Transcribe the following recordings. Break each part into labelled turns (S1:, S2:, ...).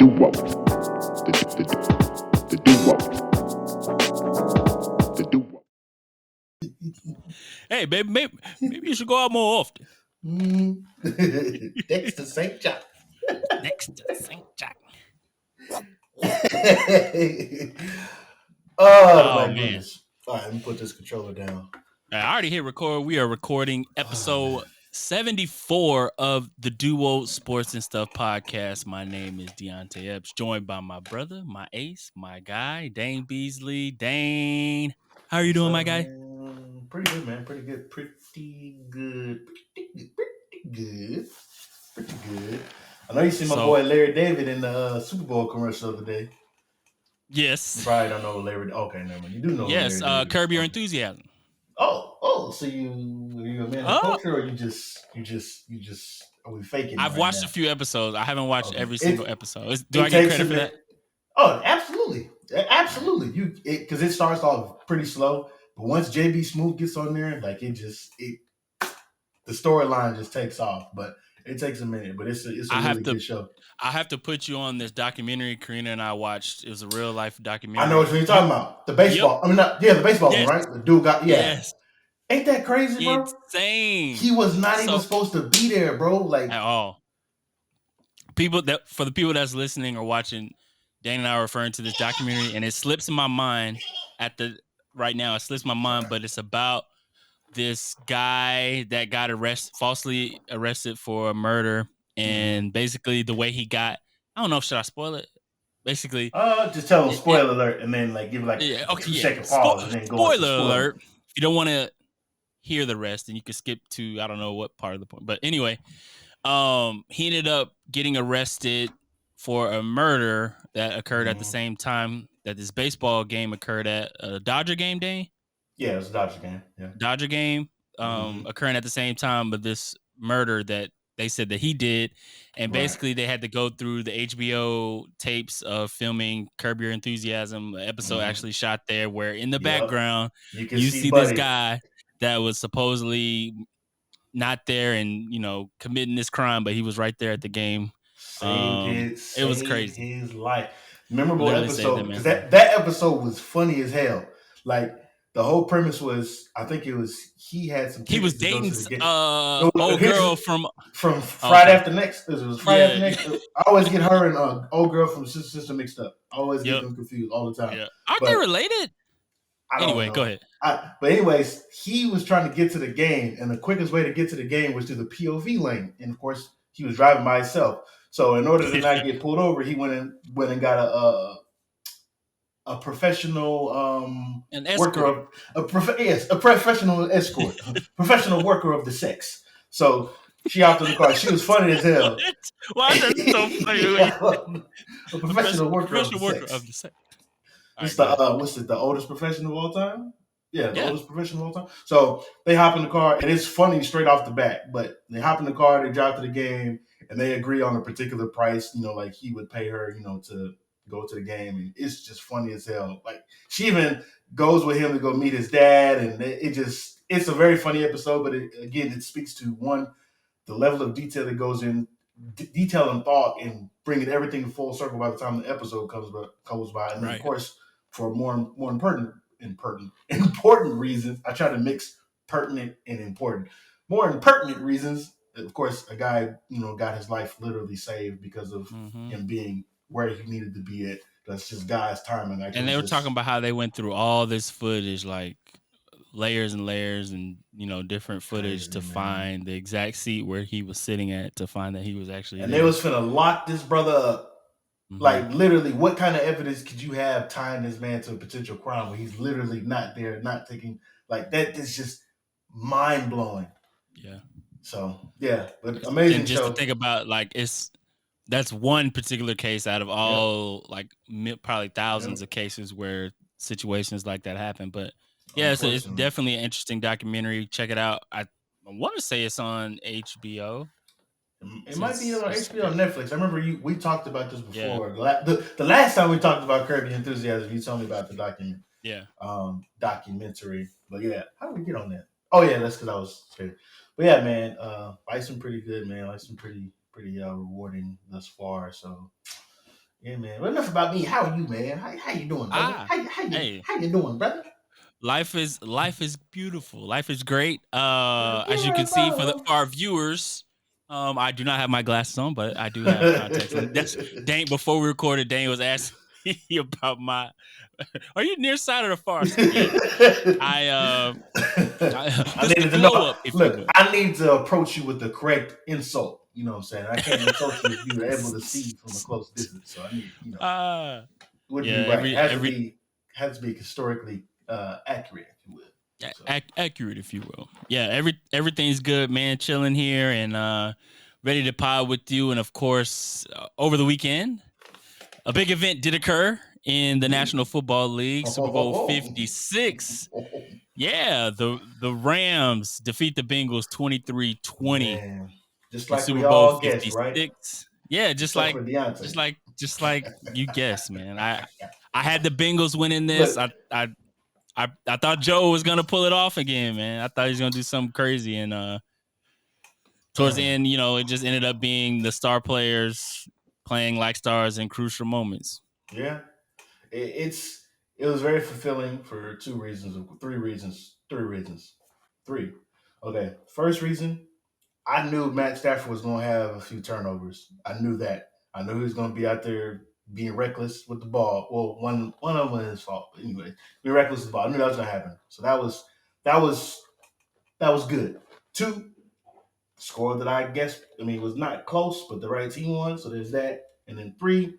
S1: duo. The duo. The duo.
S2: Hey, baby, maybe you should go out more often.
S3: Next to St. John.
S2: Next to St. Jack.
S3: Oh, my
S2: man.
S3: goodness. All right, let me put this controller down.
S2: I already hit record. We are recording episode 74 of the Duo Sports and Stuff podcast. My name is Deonte Epps, joined by my brother, my ace, my guy, Dane Beasley. Dane, how are you doing, my guy?
S3: Pretty good, man. Pretty good. I know you see my boy Larry David in the Super Bowl commercial the other day.
S2: Yes.
S3: You probably don't know Larry. Okay, never mind. You do know.
S2: Yes.
S3: Larry David.
S2: Curb Your Enthusiasm.
S3: Oh. So are you a man of culture, or you just are we faking?
S2: I've watched a few episodes. I haven't watched every single episode. Do I get credit for that?
S3: Oh, absolutely. You because it starts off pretty slow, but once JB Smoove gets on there, like the storyline just takes off. But it takes a minute. But it's a really good show.
S2: I have to put you on this documentary Karina and I watched. It was a real life documentary.
S3: I know what you're talking about. The baseball. Yep. The baseball one, right? The dude got
S2: Yes.
S3: Ain't that crazy, bro?
S2: Insane.
S3: He was not even supposed to be there, bro. Like
S2: at all. For the people that's listening or watching, Dane and I are referring to this documentary, and it slips in my mind right now. It slips my mind, but it's about this guy that got falsely arrested for a murder, and basically the way he got. I don't know. Should I spoil it? Basically,
S3: just tell them spoiler alert, and then give a 2-second pause, and then go.
S2: Spoiler alert! If you don't want to hear the rest, and you can skip to I don't know what part of the point. But anyway, he ended up getting arrested for a murder that occurred at the same time that this baseball game occurred at a Dodger game day.
S3: Yeah, it was a Dodger game. Yeah.
S2: Dodger game occurring at the same time, but this murder that they said that he did. And basically they had to go through the HBO tapes of filming Curb Your Enthusiasm, episode actually shot there, where in the background you see this guy that was supposedly not there and, committing this crime, but he was right there at the game. It was crazy.
S3: His life. Memorable episode, because that episode was funny as hell. Like, the whole premise was, I think it was, he had some.
S2: He was dating old girl from
S3: Friday After Next. It was Friday After Next. I always get her and old girl from Sister mixed up. I always get them confused all the time.
S2: Yeah. Aren't they related? Anyway, go ahead.
S3: But anyways, he was trying to get to the game, and the quickest way to get to the game was through the POV lane. And of course, he was driving by himself. So in order to not get pulled over, he went and got a professional worker, a professional escort, professional worker of the sex. So she hopped in the car. She was funny as hell.
S2: Why is that so funny?
S3: A professional worker of the sex. It's the oldest professional of all time? Yeah, the oldest professional of all time. So they hop in the car, and it's funny straight off the bat. But they hop in the car, they drive to the game, and they agree on a particular price. Like he would pay her, to go to the game, and it's just funny as hell. Like she even goes with him to go meet his dad, and it's a very funny episode. But it speaks to the level of detail that goes in, detail and thought, and bringing everything full circle by the time the episode comes by. And then, of course, for more important reasons, I try to mix pertinent and important. More impertinent reasons, of course, a guy got his life literally saved because of him being where he needed to be at. That's just God's timing.
S2: And they were talking about how they went through all this footage, like layers and layers, and different footage to find the exact seat where he was sitting at, to find that he was actually.
S3: And they was finna lock this brother up. Like, literally, what kind of evidence could you have tying this man to a potential crime where he's literally not there, not taking, like, that is just mind blowing.
S2: Yeah.
S3: So but amazing.
S2: And just to think about, like, that's one particular case out of all, like, probably thousands of cases where situations like that happen. But so it's definitely an interesting documentary. Check it out. I want to say it's on HBO.
S3: It might be on HBO or Netflix. I remember we talked about this before. Yeah. The last time we talked about Curb Your Enthusiasm, you told me about the documentary. But how did we get on that? Oh yeah, that's because I was scared. But yeah, man, life's been pretty good, man. Life's been pretty rewarding thus far. So Yeah, man. Well, enough about me. How are you, man? How you doing, brother? How you doing, brother?
S2: Life is beautiful. Life is great. As you can see for
S3: Beautiful.
S2: our viewers, I do not have my glasses on, but I do have contacts on. That's Dane. Before we recorded, Dane was asking me about my. Are you near side or the far side? Yeah,
S3: I
S2: the
S3: needed to
S2: glow
S3: know.
S2: up, if you
S3: Look,
S2: will.
S3: I need to approach you with the correct insult. You know what I'm saying? I can't insult you if you're able to see from a close distance. So I need, it wouldn't be
S2: Yeah,
S3: right. It has to be historically accurate, if you will. So.
S2: Accurate, if you will. Yeah, everything's good, man. Chilling here and ready to pod with you. And of course, over the weekend, a big event did occur in the National Football League, Super Bowl 56. Yeah, the Rams defeat the Bengals 23-20
S3: just
S2: in
S3: like
S2: Super
S3: we
S2: Bowl
S3: all guessed,
S2: 56.
S3: right?
S2: Yeah,
S3: just like with Deonte.
S2: just like you guessed, man. I had the Bengals winning this.
S3: Look,
S2: I thought Joe was gonna pull it off again, man. I thought he was gonna do something crazy, and towards the end, it just ended up being the star players playing like stars in crucial moments.
S3: Yeah, it was very fulfilling for three reasons. Okay, first reason, I knew Matt Stafford was going to have a few turnovers. I knew that. I knew he was going to be out there being reckless with the ball. Well, one of them was his fault, but anyway, being reckless with the ball. I knew that was going to happen. So that was good. 2, score that I guess was not close, but the right team won. So there's that. And then 3,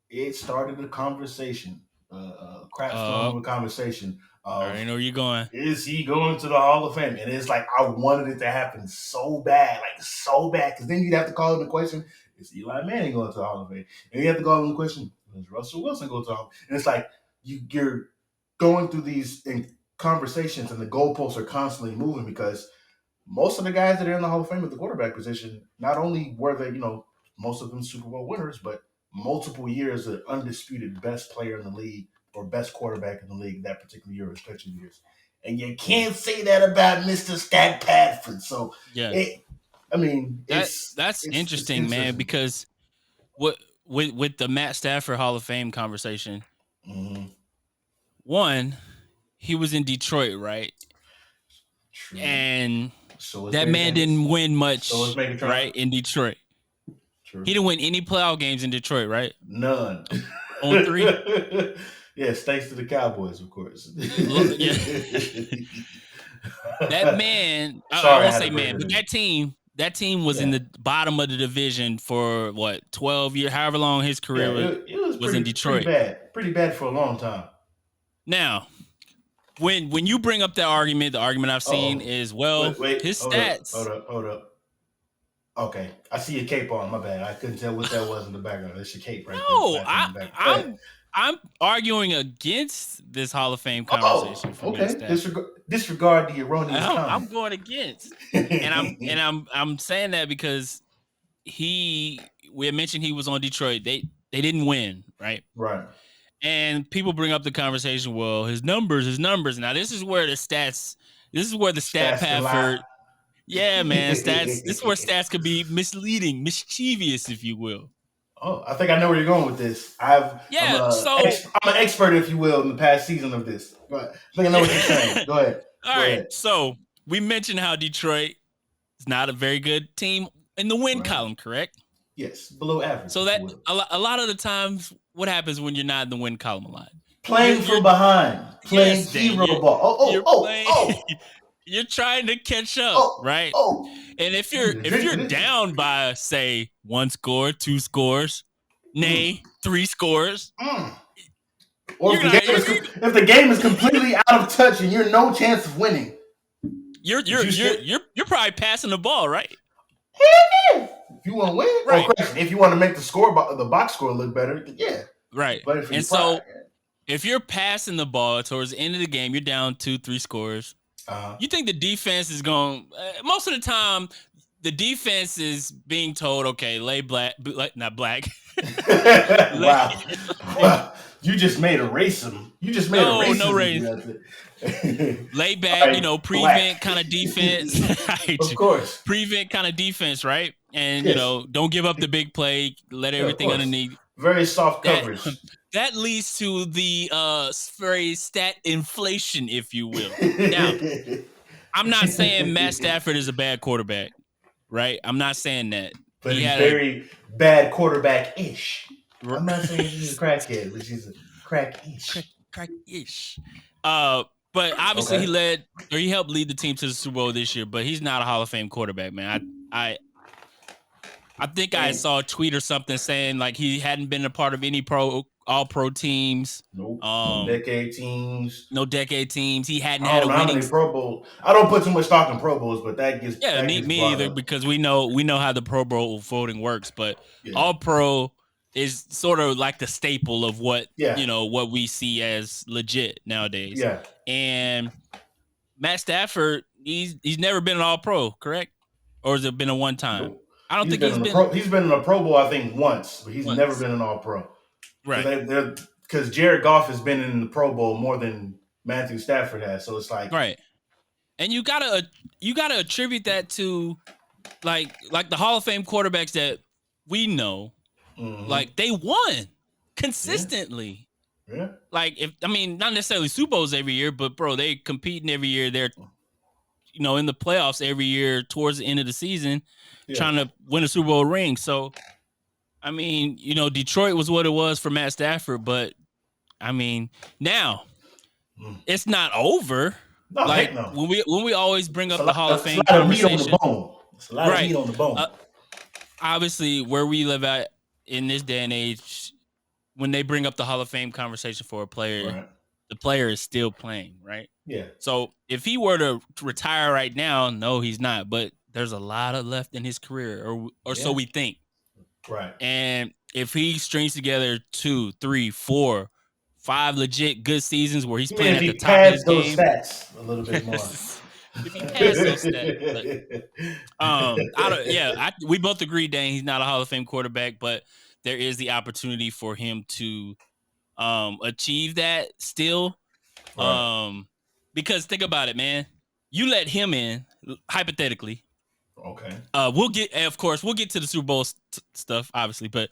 S3: it started a conversation, crap storm of a conversation.
S2: I already know where you're going.
S3: Is he going to the Hall of Fame? And it's like I wanted it to happen so bad, because then you'd have to call in the question: is Eli Manning going to the Hall of Fame? And you have to call in the question: is Russell Wilson going to the Hall of Fame? And it's like you're going through these conversations, and the goalposts are constantly moving because most of the guys that are in the Hall of Fame at the quarterback position, not only were they, most of them Super Bowl winners, but multiple years of undisputed best player in the league or best quarterback in the league that particular year, respective years. And you can't say that about Mr. Stack Padford. So,
S2: yeah,
S3: that's
S2: interesting, man, because with the Matt Stafford Hall of Fame conversation, one, he was in Detroit, right? True. And that man didn't win much, right, in Detroit. True. He didn't win any playoff games in Detroit, right?
S3: None.
S2: On 3?
S3: Yeah, thanks to the Cowboys, of course.
S2: Yeah. That man, I won't say man, but that team was in the bottom of the division for 12 years, however long his career was in Detroit.
S3: Pretty bad for a long time.
S2: Now, when you bring up that argument, the argument I've seen is, his stats.
S3: Hold up. Okay, I see your cape on. My bad. I couldn't tell what that was in the background. That's your cape right there.
S2: No, I'm arguing against this Hall of Fame conversation.
S3: Okay. Disregard the erroneous comment.
S2: I'm going against, and I'm saying that because we had mentioned he was on Detroit. They didn't win, right?
S3: Right.
S2: And people bring up the conversation. Well, his numbers. Now this is where the stats. This is where the stat Padford. Yeah, man. Stats. This is where stats could be misleading, mischievous, if you will.
S3: Oh, I think I know where you're going with this. I'm an expert, if you will, in the past season of this. But I think I know what you're saying. Go ahead.
S2: All right. So we mentioned how Detroit is not a very good team in the win column, correct?
S3: Yes, below average.
S2: So that a lot of the times, what happens when you're not in the win column a lot?
S3: Playing from behind, playing hero ball.
S2: You're trying to catch up, right? And if you're down by, say, 1 score, 2 scores, 3 scores,
S3: or if the game is completely out of touch and you're no chance of winning,
S2: you're probably passing the ball, right?
S3: Yeah. If you want to win, right? If you want to make the box score look better, yeah,
S2: right. And so, if you're passing the ball towards the end of the game, you're down 2, 3 scores. You think the defense is going? Most of the time, the defense is being told, "Okay, not black."
S3: Wow, you just made a racism. You just made a racism. No race.
S2: Lay back, prevent kind of defense.
S3: Of course,
S2: prevent kind of defense, right? And don't give up the big play. Let everything underneath.
S3: very soft coverage.
S2: That leads to the very stat inflation, if you will. Now, I'm not saying Matt Stafford is a bad quarterback, right? I'm not saying that.
S3: But he's very bad quarterback-ish. I'm not saying she's a crackhead, but she's a crack-ish.
S2: Crack-ish. But obviously he helped lead the team to the Super Bowl this year, but he's not a Hall of Fame quarterback, man. I think I saw a tweet or something saying like he hadn't been a part of any all-pro teams.
S3: Nope. No decade teams.
S2: No decade teams. He hadn't
S3: had
S2: a winning
S3: Pro Bowl. I don't put too much stock in Pro Bowls, but that gets
S2: me either, because we know how the Pro Bowl voting works. But All-Pro is sort of like the staple of what what we see as legit nowadays.
S3: Yeah.
S2: And Matt Stafford, he's never been an All-Pro, correct? Or has it been a one time?
S3: Nope.
S2: I don't think
S3: he's been in a Pro Bowl, I think, once, but he's never been an All-Pro.
S2: Right.
S3: Because Jared Goff has been in the Pro Bowl more than Matthew Stafford has, so it's like
S2: right. And you gotta attribute that to like the Hall of Fame quarterbacks that we know, like they won consistently.
S3: Yeah.
S2: Like not necessarily Super Bowls every year, but bro, they competing every year. They're in the playoffs every year towards the end of the season, trying to win a Super Bowl ring. So, Detroit was what it was for Matt Stafford, but now it's not over.
S3: No,
S2: like
S3: no.
S2: when we always bring up the Hall of Fame conversation,
S3: it's a lot of meat on the bone.
S2: Obviously, where we live at in this day and age, when they bring up the Hall of Fame conversation for a player, the player is still playing, right?
S3: Yeah.
S2: So if he were to retire right now, no, he's not. But there's a lot of left in his career, or so we think.
S3: Right.
S2: And if he strings together 2, 3, 4, 5 legit good seasons where he's playing at the top of his game,
S3: stats a little bit more.
S2: If he passed those stats, we both agree, Dane, he's not a Hall of Fame quarterback, but there is the opportunity for him to achieve that still.
S3: Right.
S2: Because think about it, man. You let him in, hypothetically.
S3: Okay.
S2: We'll get to the Super Bowl stuff, obviously, but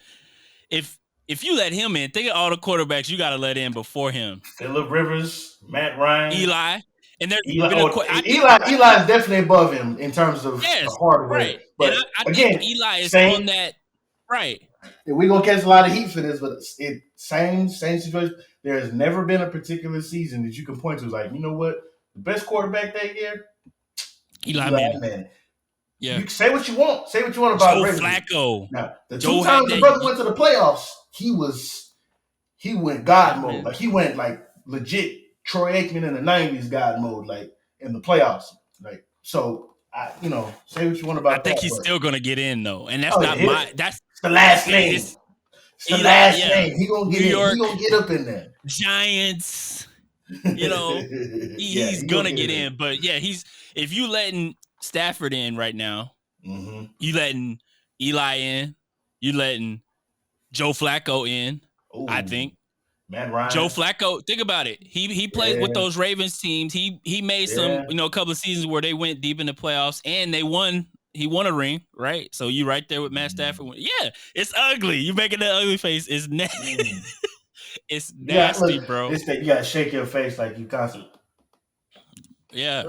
S2: if you let him in, think of all the quarterbacks you got to let in before him.
S3: Phillip Rivers, Matt Ryan,
S2: Eli, and there's
S3: Eli is definitely above him in terms of hardware.
S2: Right.
S3: But
S2: and I think Eli is on that. Right.
S3: We're gonna catch a lot of heat for this, but same situation. There has never been a particular season that you can point to like, you know what, the best quarterback that year,
S2: Eli Manning. Yeah.
S3: You can say what you want. Say what you want about
S2: Joe Flacco.
S3: Now, the 2 times the brother went to the playoffs, he went God mode. Like he went like legit Troy Aikman in the 90s God mode, like in the playoffs. Like so, say what you want about that.
S2: I think he's still gonna get in though, and that's that's
S3: the last name. It's the last name. He gonna get in. He gonna get up in there.
S2: Giants. He's gonna get in. But if you letting Stafford in right now, you letting Eli in, you letting Joe Flacco in. Ooh, I think
S3: Matt Ryan.
S2: Joe Flacco, think about it. He played with those Ravens teams. He made some, a couple of seasons where they went deep in the playoffs and they won. He won a ring, right? So you right there with Matt Stafford. Yeah, it's ugly. You making that ugly face. It's nasty. It's nasty, bro.
S3: You gotta shake your face like you constantly.
S2: Yeah.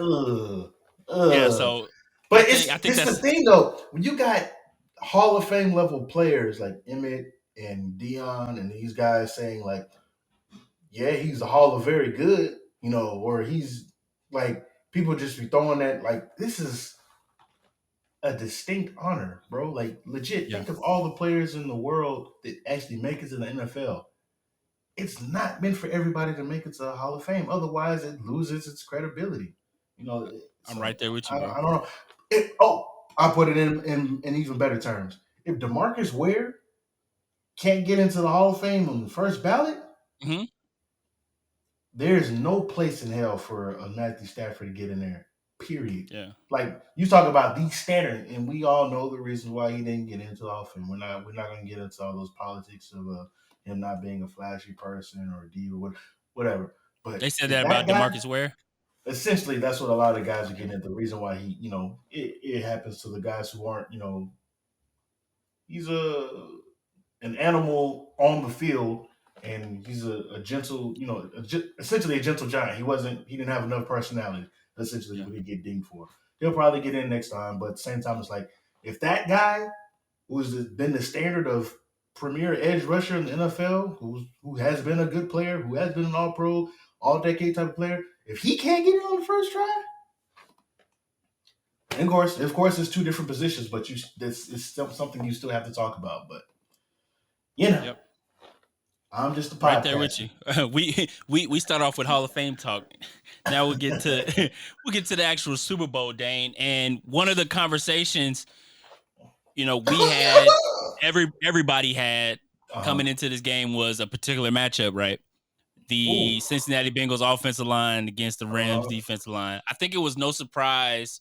S2: Yeah. So,
S3: but I think that's the thing though. When you got Hall of Fame level players like Emmett and Deion and these guys saying like, yeah, he's a Hall of Very Good, or he's like people just be throwing that like this is a distinct honor, bro. Like legit, think of all the players in the world that actually make it to the NFL. It's not meant for everybody to make it to the Hall of Fame. Otherwise, it loses its credibility.
S2: I'm right there with you, bro.
S3: I don't know. I'll put it in even better terms. If DeMarcus Ware can't get into the Hall of Fame on the first ballot, there's no place in hell for a Matthew Stafford to get in there. Period.
S2: Yeah.
S3: Like you talk about the standard, and we all know the reason why he didn't get into the Hall of Fame. We're not going to get into all those politics of him not being a flashy person or a diva, whatever. But
S2: they said that about DeMarcus Ware.
S3: Essentially, that's what a lot of guys are getting at. The reason why he, it happens to the guys who aren't, he's an animal on the field, and he's a gentle, essentially a gentle giant. He didn't have enough personality. Essentially, what he get dinged for. He'll probably get in next time, but at the same time, it's like if that guy who's been the standard of premier edge rusher in the NFL, who has been a good player, who has been an All-Pro, All-Decade type of player, if he can't get it on the first try, and of course, it's two different positions, but it's still something you still have to talk about. But
S2: Yep.
S3: I'm just a podcast.
S2: Right there with you. We start off with Hall of Fame talk. Now we'll get to the actual Super Bowl, Dane. And one of the conversations, we had everybody had coming into this game was a particular matchup, right? The Cincinnati Bengals offensive line against the Rams defensive line. I think it was no surprise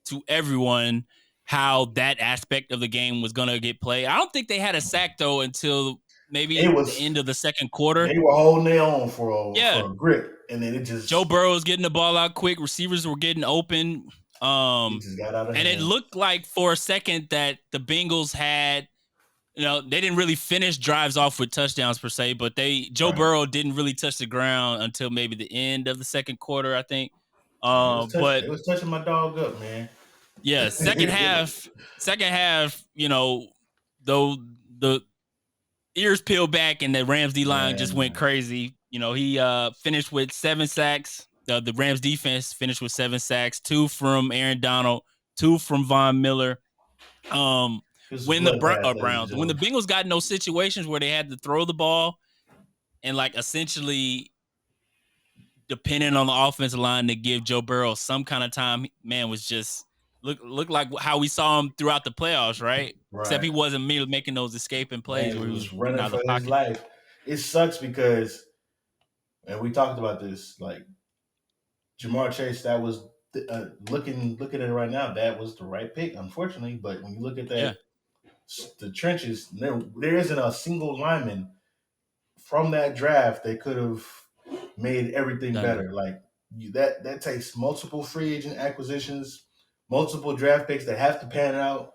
S2: to everyone how that aspect of the game was going to get played. I don't think they had a sack, though, until maybe the end of the second quarter.
S3: They were holding their own for a grip, and then it just...
S2: Joe Burrow was getting the ball out quick. Receivers were getting open.
S3: It just got out of hand.
S2: It looked like for a second that the Bengals had... they didn't really finish drives off with touchdowns per se, but Joe Burrow didn't really touch the ground until maybe the end of the second quarter, I think.
S3: It was touching my dog up, man.
S2: Yeah, second half, though the ears peeled back and the Rams D line just went crazy. He finished with 7 sacks. The Rams defense finished with 7 sacks, 2 from Aaron Donald, 2 from Von Miller. When the Bengals got in those situations where they had to throw the ball and essentially depending on the offensive line to give Joe Burrow some kind of time, man, was just looked like how we saw him throughout the playoffs, right? Except he wasn't making those escaping plays where he was
S3: running out of the pocket. His life. It sucks because, and we talked about this, Ja'Marr Chase, that was looking at it right now, that was the right pick, unfortunately. But when you look at that, the trenches, there isn't a single lineman from that draft that could have made everything better. That takes multiple free agent acquisitions, multiple draft picks that have to pan out,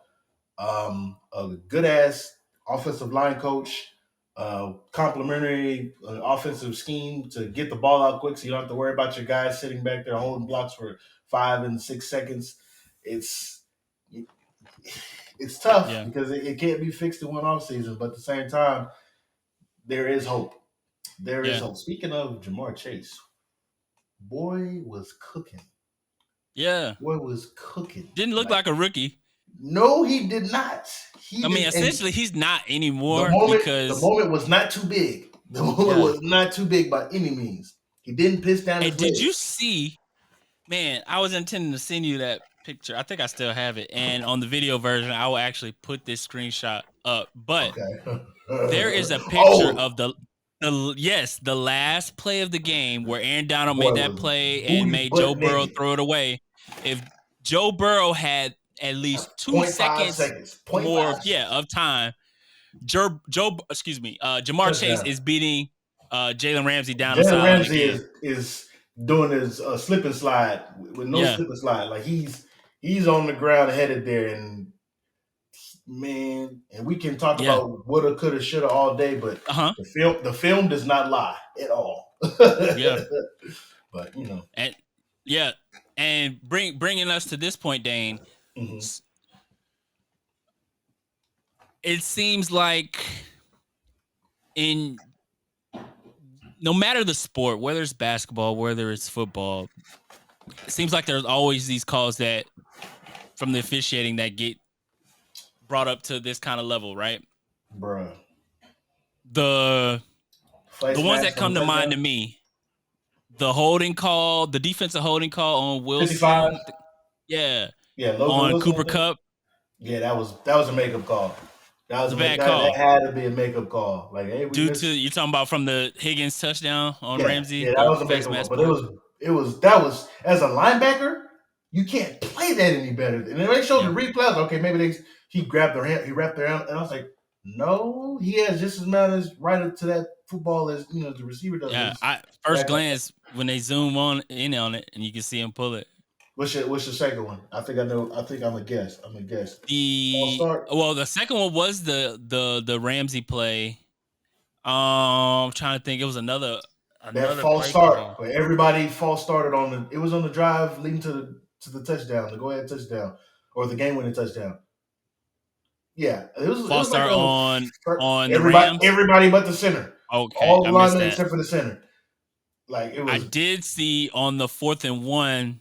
S3: a good ass offensive line coach, complementary offensive scheme to get the ball out quick, so you don't have to worry about your guys sitting back there holding blocks for 5 and 6 seconds. It's tough because it can't be fixed in one offseason, but at the same time, there is hope. There is hope. Speaking of Ja'Marr Chase, boy was cooking.
S2: Yeah.
S3: Boy was cooking.
S2: Didn't look like a rookie.
S3: No, he did not.
S2: Essentially, he's not anymore
S3: because... The moment was not too big. The moment was not too big by any means. He didn't piss down his
S2: legs. Did you see... Man, I was intending to send you that picture. I think I still have it. And on the video version, I will actually put this screenshot up. But there is a picture of the last play of the game where Aaron Donald made that play and made Joe Burrow throw it away. If Joe Burrow had at least 2 seconds more of time, Ja'Marr Chase is beating Jalen Ramsey down the sideline.
S3: Jalen Ramsey is doing his slip and slide with no slip and slide. He's on the ground headed there, and man, and we can talk about woulda, coulda, shoulda all day, but the film does not lie at all. But
S2: and bringing us to this point, Dane. Mm-hmm. It seems like no matter the sport, whether it's basketball, whether it's football, it seems like there's always these calls that from the officiating that get brought up to this kind of level, right?
S3: Bruh.
S2: The ones that come to mind to me, the holding call, the defensive holding call on Wilson.
S3: 55?
S2: Yeah.
S3: Logan
S2: on
S3: Wilson,
S2: Cooper Kupp.
S3: Yeah, that was a makeup call. That was a bad call. That had to be a makeup call.
S2: You're talking about from the Higgins touchdown on Ramsey.
S3: Yeah, that was a makeup call. But that was as a linebacker, you can't play that any better. And then they showed the replays. Okay, maybe he grabbed their hand, he wrapped their hand, and I was like, no, he has just as much right up to that football as the receiver does.
S2: Yeah, first glance when they zoom in on it, and you can see him pull it.
S3: What's your second one? I think I know. I think I'm a guess.
S2: The second one was the Ramsey play, I'm trying to think. It was another
S3: false
S2: play
S3: start
S2: call.
S3: where everybody false started on the. It was on the drive leading to the touchdown, the go ahead touchdown, or the game winning touchdown. Yeah, it was
S2: False
S3: like
S2: start on the
S3: everybody
S2: Rams.
S3: everybody but the center.
S2: Okay,
S3: All
S2: I
S3: the
S2: missed
S3: linemen
S2: that.
S3: except for the center. Like it
S2: I
S3: was.
S2: did see on the 4th and 1,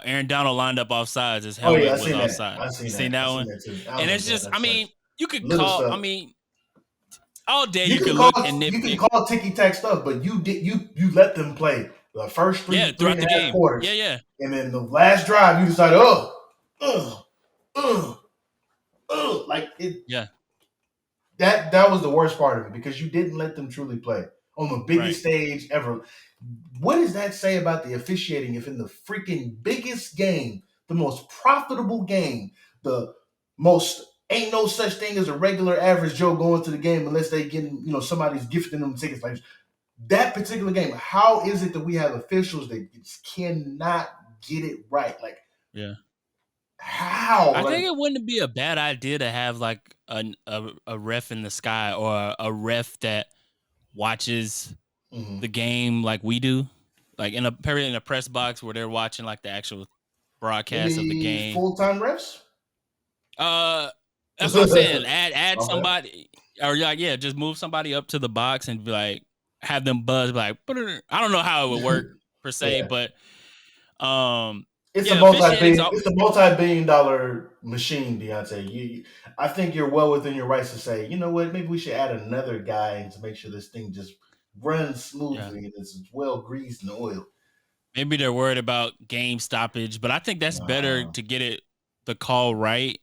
S2: Aaron Donald lined up off sides. His
S3: Oh yeah, I
S2: helmet was
S3: seen that.
S2: offside.
S3: I
S2: You
S3: seen
S2: seen
S3: that. I
S2: that
S3: seen
S2: one?
S3: that too. I don't
S2: And
S3: know
S2: it's
S3: exactly
S2: just,
S3: how
S2: I
S3: to
S2: mean,
S3: touch.
S2: you could
S3: Little
S2: call. I
S3: stuff.
S2: mean, all day you could look and
S3: You can
S2: nitpick.
S3: call ticky tack stuff, but you let them play the first three
S2: Yeah,
S3: three
S2: throughout
S3: and
S2: the
S3: a half
S2: game.
S3: quarters,
S2: Yeah.
S3: and then the last drive you decided, like it.
S2: Yeah.
S3: That was the worst part of it because you didn't let them truly play on the
S2: Right.
S3: biggest stage ever. What does that say about the officiating if in the freaking biggest game, the most profitable game, the most ain't no such thing as a regular average Joe going to the game unless they getting, somebody's gifting them tickets like that particular game? How is it that we have officials that just cannot get it right? Like,
S2: Yeah.
S3: how?
S2: I
S3: Like,
S2: think it wouldn't be a bad idea to have like a ref in the sky or a ref that watches the game like we do, like in a press box where they're watching like the actual broadcast of the
S3: maybe
S2: game.
S3: full-time refs?
S2: That's what I'm saying. Add
S3: Okay.
S2: somebody, or like just move somebody up to the box and be like, have them buzz, be like, I don't know how it would work per se,
S3: Yeah.
S2: but
S3: It's a
S2: officiating's
S3: multi-billion.
S2: all,
S3: It's a multi-billion-dollar machine, Deonte. I think you're well within your rights to say, you know what? Maybe we should add another guy to make sure this thing just runs
S2: yeah.
S3: smoothly and it's well greased and oiled.
S2: Maybe they're worried about game stoppage, but I think that's better to get the call right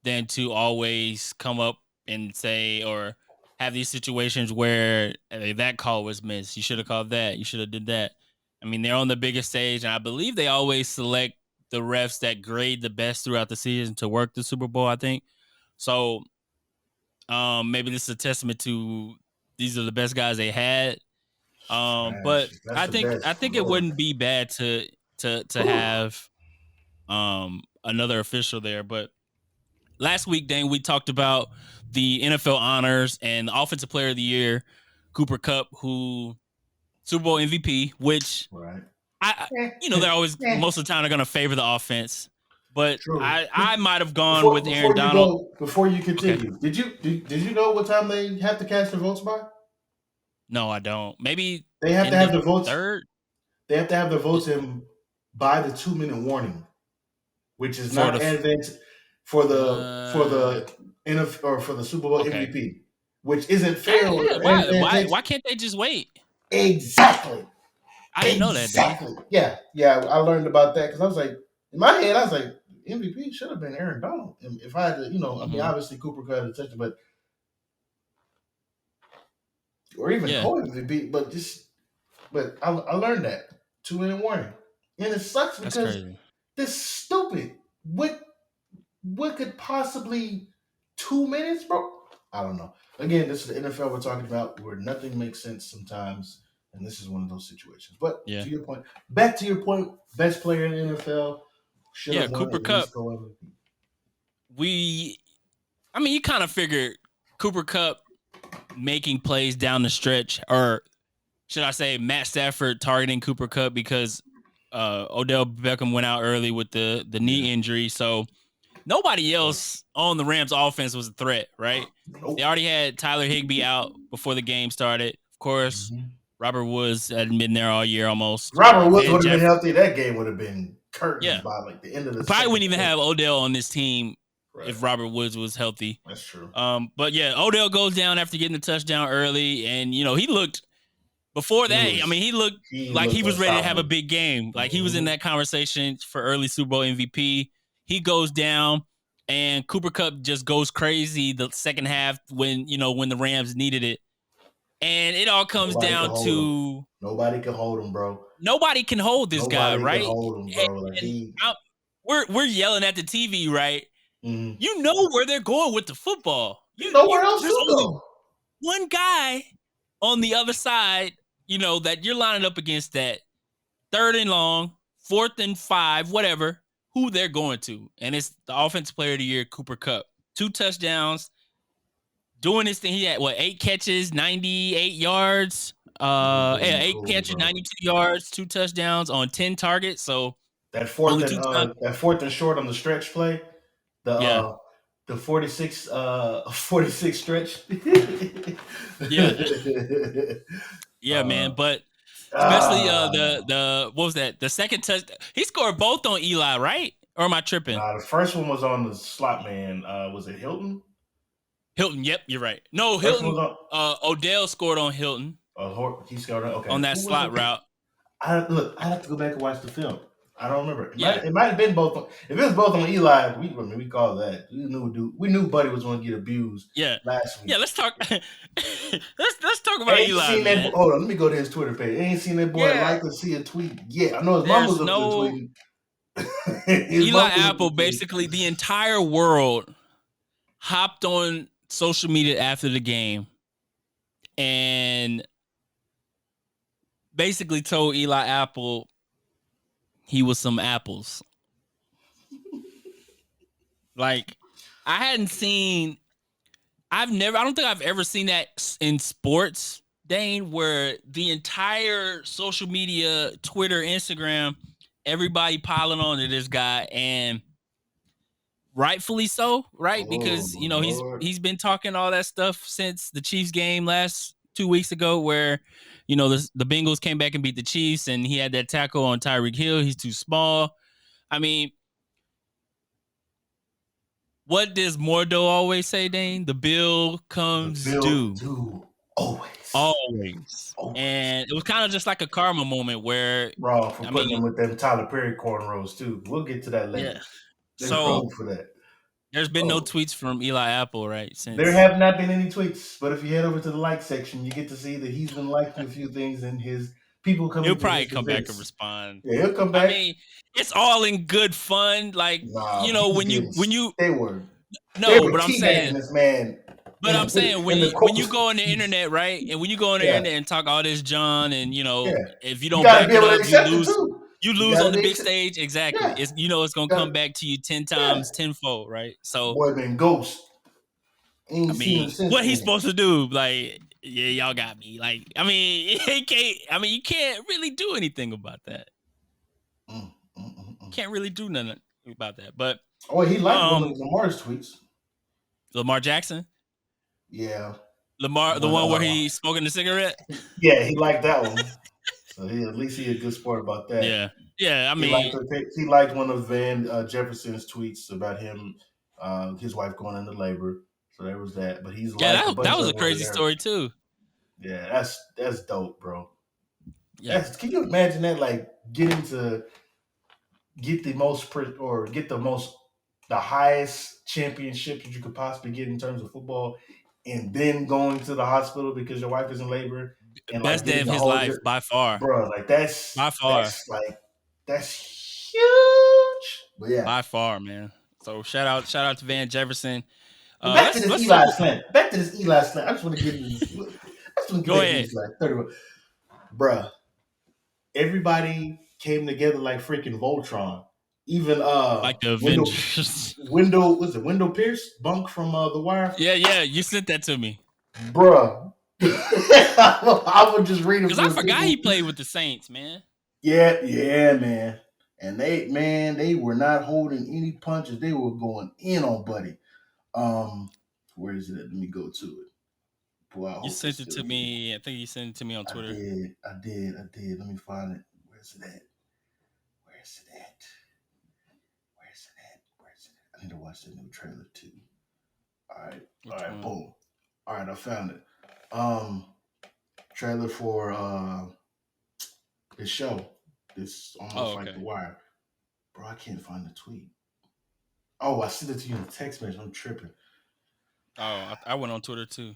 S2: than to always come up and say or have these situations where that call was missed. You should have called that. You should have did that. I mean, they're on the biggest stage, and I believe they always select the refs that grade the best throughout the season to work the Super Bowl, I think. So maybe this is a testament to these are the best guys they had. But
S3: Trash. That's
S2: I
S3: the
S2: think
S3: best.
S2: it
S3: Lord.
S2: wouldn't be bad to have another official there. But last week, Dane, we talked about the NFL honors and the Offensive Player of the Year, Cooper Kupp, who Super Bowl MVP, which
S3: Right.
S2: they're always most of the time they're going to favor the offense. But
S3: True.
S2: I might have gone with Aaron Donald.
S3: Before you continue,
S2: Okay.
S3: did you know what time they have to cast their votes by?
S2: No, I don't. Maybe
S3: They have to
S2: end
S3: have
S2: of
S3: their votes.
S2: third.
S3: They have to have their votes in by the 2-minute warning, which is
S2: For
S3: not
S2: the
S3: advanced for the NFL or for the Super Bowl
S2: okay.
S3: MVP, which isn't fair or advantageous.
S2: Why can't they just wait?
S3: Exactly.
S2: I didn't know that, Dane.
S3: Exactly. Yeah. I learned about that because I was like, in my head, I was like, MVP should have been Aaron Donald. And if I had to, I mean, obviously Cooper could have touched it, but or even co-MVP, but I learned that 2-minute warning, and it sucks because this stupid. What could possibly 2 minutes, bro? I don't know. Again, this is the NFL we're talking about, where nothing makes sense sometimes, and this is one of those situations. But to your point, back to your point, best player in the NFL should have won
S2: Cooper
S3: at
S2: Kupp.
S3: least co-MVP.
S2: You kind of figured Cooper Kupp making plays down the stretch, or should I say Matt Stafford targeting Cooper Kupp because Odell Beckham went out early with the knee injury. So nobody else on the Rams offense was a threat, right? Nope. They already had Tyler Higbee out before the game started. Of course, Robert Woods hadn't been there all year almost.
S3: Robert Woods would have been healthy. That game would have been curtains by like the end of the
S2: season. Probably wouldn't even have Odell on this team if Robert Woods was healthy.
S3: That's true.
S2: But Odell goes down after getting the touchdown early, and he looked before that. He looked like he was ready to have a big game. Like he was in that conversation for early Super Bowl MVP. He goes down, and Cooper Kupp just goes crazy the second half when the Rams needed it, and it all comes down to
S3: nobody can hold him, bro.
S2: Nobody can hold this guy, right?
S3: Nobody can hold him, bro.
S2: Like we're yelling at the TV, right? Mm-hmm. You know where they're going with the football.
S3: You know where else
S2: there's
S3: to
S2: only
S3: go.
S2: One guy on the other side, that you're lining up against that 3rd and long, 4th and 5, whatever, who they're going to. And it's the Offensive Player of the Year, Cooper Kupp. 2 touchdowns. doing this thing. He had 8 catches, 98 yards. 8 catches, 92 yards, 2 touchdowns on 10 targets. So
S3: that fourth and short on the stretch play, the 46 stretch.
S2: Yeah, man. But especially the what was that? The second touch, he scored both on Eli, right? Or am I tripping?
S3: The first one was on the slot man. Was it Hilton?
S2: Hilton, yep, you're right. No, Hilton. Odell scored on Hilton.
S3: He scored
S2: on that slot route.
S3: I have to go back and watch the film. I don't remember. It might have been both. If it was both on Eli, we call that. We knew Buddy was going to get abused. Last week.
S2: Yeah, let's talk. let's talk about Eli. Man.
S3: Hold on, let me go to his Twitter page. I ain't seen that boy like to see a tweet. Yeah, I know his mom was up tweeting.
S2: Eli Apple, basically, the entire world hopped on social media after the game and basically told Eli Apple he was some apples. Like, I don't think I've ever seen that in sports, Dane, where the entire social media, Twitter, Instagram, everybody piling on to this guy, and rightfully so, right? Because, he's been talking all that stuff since the Chiefs game last 2 weeks ago where, the Bengals came back and beat the Chiefs and he had that tackle on Tyreek Hill. He's too small. I mean, what does Mordo always say, Dane? The bill comes due. Always. And it was kind of just like a karma moment where...
S3: Bro, for putting him with them Tyler Perry cornrows, too. We'll get to that later.
S2: Yeah. So, for that. There's been no tweets from Eli Apple, right? Since
S3: there have not been any tweets, but if you head over to the like section, you get to see that he's been liking a few things and his people coming.
S2: He'll probably come back and respond.
S3: Yeah, he'll come back.
S2: I mean, it's all in good fun. Like, when you
S3: they were
S2: but I'm saying
S3: this man.
S2: But I'm saying when you go on the internet, right, and when you go on the internet and talk all this John, and if you don't back it up, you lose on the big stage. Exactly. Yeah. It's gonna come back to you 10 times, tenfold, right? So
S3: boy been ghost.
S2: What he's supposed to do? Like, yeah, y'all got me. Like, he can't. You can't really do anything about that. Can't really do nothing about that. But
S3: he liked one of Lamar's tweets.
S2: Lamar Jackson.
S3: Yeah.
S2: Lamar, the one where he's smoking the cigarette.
S3: Yeah, he liked that one. So at least he a good sport about that.
S2: Yeah.
S3: He liked one of Van Jefferson's tweets about him, his wife going into labor. So there was that. But he's
S2: that was a crazy story too.
S3: Yeah, that's dope, bro. Yeah. Can you imagine that? Like getting to get the highest championship that you could possibly get in terms of football, and then going to the hospital because your wife is in labor. And
S2: best day of his life by far,
S3: bro. Like that's
S2: by far.
S3: That's huge. But yeah,
S2: by far, man. So shout out to Van Jefferson.
S3: Back to this Eli slant. I just want to get into this.
S2: Go ahead.
S3: 31. Bruh, everybody came together like freaking Voltron. Even
S2: like the Avengers.
S3: Wendell Pierce Bunk from The Wire?
S2: Yeah, you sent that to me,
S3: bruh. I would just read it
S2: because I forgot he played with the Saints, man.
S3: Yeah, man. And they were not holding any punches. They were going in on Buddy. Where is it? Let me go to it. Boy,
S2: you sent it to me. I think you sent it to me on Twitter.
S3: I did. Let me find it. Where's it at? I need to watch the new trailer too. All right, boom. All right, I found it. Trailer for this show. This almost like The Wire. Bro, I can't find the tweet. Oh, I sent it to you in a text message. I'm tripping.
S2: Oh, I went on Twitter too.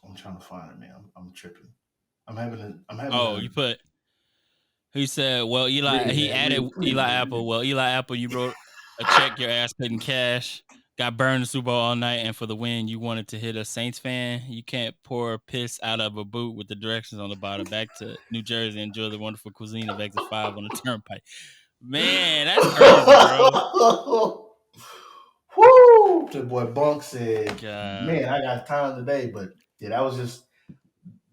S3: I'm trying to find it, man. I'm tripping. I'm having.
S2: You put. He said, "Well, Eli." He added Eli Apple. Well, Eli Apple, you wrote a check your ass couldn't cash. Got burned in the Super Bowl all night, and for the win, you wanted to hit a Saints fan. You can't pour piss out of a boot with the directions on the bottom. Back to New Jersey, enjoy the wonderful cuisine of Exit 5 on the Turnpike. Man, that's crazy, bro.
S3: Whoo! The boy Bunk said,
S2: God.
S3: "Man, I got time today." But yeah, that was just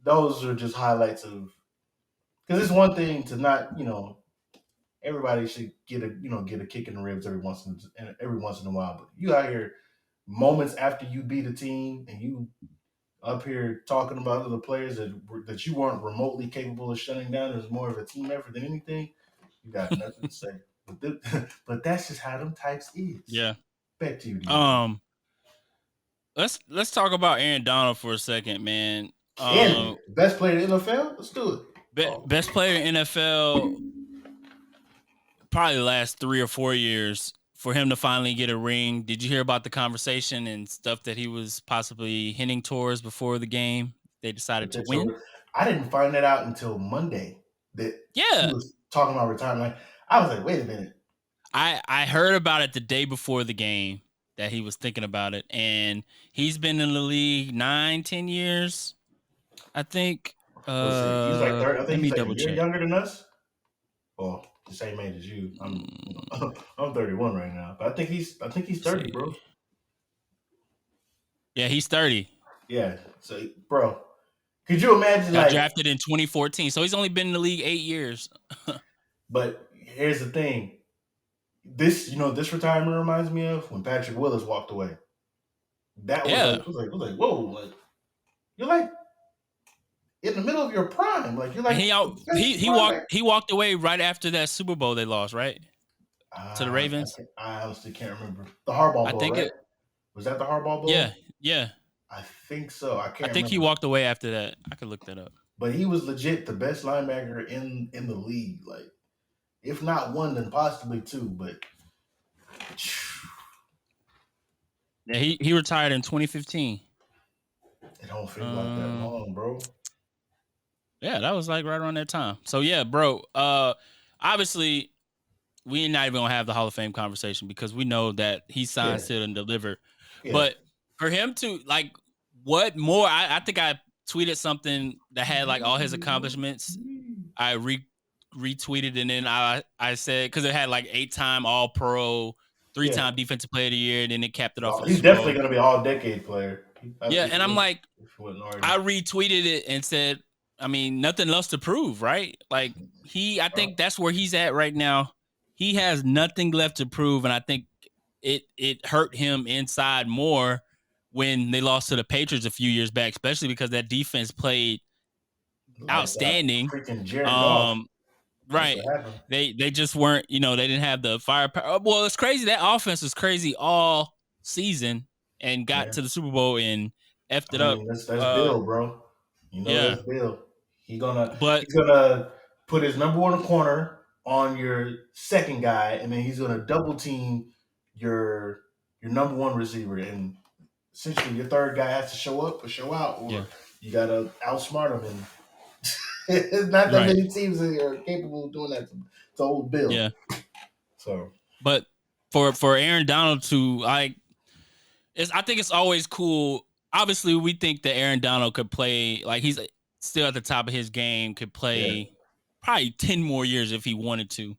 S3: those are just highlights of because it's one thing to not, everybody should get a kick in the ribs every once in a while. But you out here moments after you beat a team and you up here talking about other players that you weren't remotely capable of shutting down. It was more of a team effort than anything. You got nothing to say. But that's just how them types is.
S2: Yeah.
S3: Back to you, Deonte.
S2: Let's talk about Aaron Donald for a second, man.
S3: Best player in the NFL? Let's do
S2: it. Best player in NFL probably the last 3 or 4 years for him to finally get a ring. Did you hear about the conversation and stuff that he was possibly hinting towards before the game? They decided to win.
S3: I didn't find that out until Monday that he was talking about retirement. I was like, wait a minute.
S2: I heard about it the day before the game that he was thinking about it, and he's been in the league 9-10 years, I think.
S3: He's like 30. I think he's like a year
S2: check.
S3: younger than us. Well, the same age as you. I'm 31 right now, but I think he's 30, bro.
S2: Yeah, he's 30.
S3: Yeah, so bro, could you imagine?
S2: Got drafted in 2014, so he's only been in the league 8 years.
S3: But here's the thing: this retirement reminds me of when Patrick Willis walked away. That was like whoa, like you're like in the middle of your prime, like you're like
S2: he walked away right after that Super Bowl they lost, right? To the Ravens.
S3: I honestly can't remember the Harbaugh Bowl. Right? Was that the Harbaugh Bowl?
S2: Yeah.
S3: I think so. I think
S2: remember. He walked away after that. I could look that up.
S3: But he was legit the best linebacker in the league. Like, if not one, then possibly two. But
S2: yeah, he retired in 2015.
S3: It don't feel like that long, bro.
S2: Yeah, that was like right around that time. So yeah, bro. Obviously, we're not even gonna have the Hall of Fame conversation because we know that he signed, sealed, and delivered. Yeah. But for him to like, what more? I think I tweeted something that had like all his accomplishments. I retweeted and then I said because it had like 8-time All-Pro, 3-time Defensive Player of the Year, and then it capped it off.
S3: He's definitely gonna be All-Decade player.
S2: And I'm like, I retweeted it and said, I mean, nothing else to prove, right? Like I think that's where he's at right now. He has nothing left to prove, and I think it hurt him inside more when they lost to the Patriots a few years back, especially because that defense played outstanding. Right. They just weren't, they didn't have the firepower. Well, it's crazy. That offense was crazy all season and got to the Super Bowl and effed it up.
S3: That's Bill, bro. That's Bill. He's gonna put his number one corner on your second guy, and then he's gonna double team your number one receiver, and essentially your third guy has to show up or show out, or you gotta outsmart him. And it's not that many teams that are capable of doing that to old Bill.
S2: Yeah.
S3: So,
S2: but for Aaron Donald to I think it's always cool. Obviously, we think that Aaron Donald could play like he's still at the top of his game, could play probably 10 more years if he wanted to.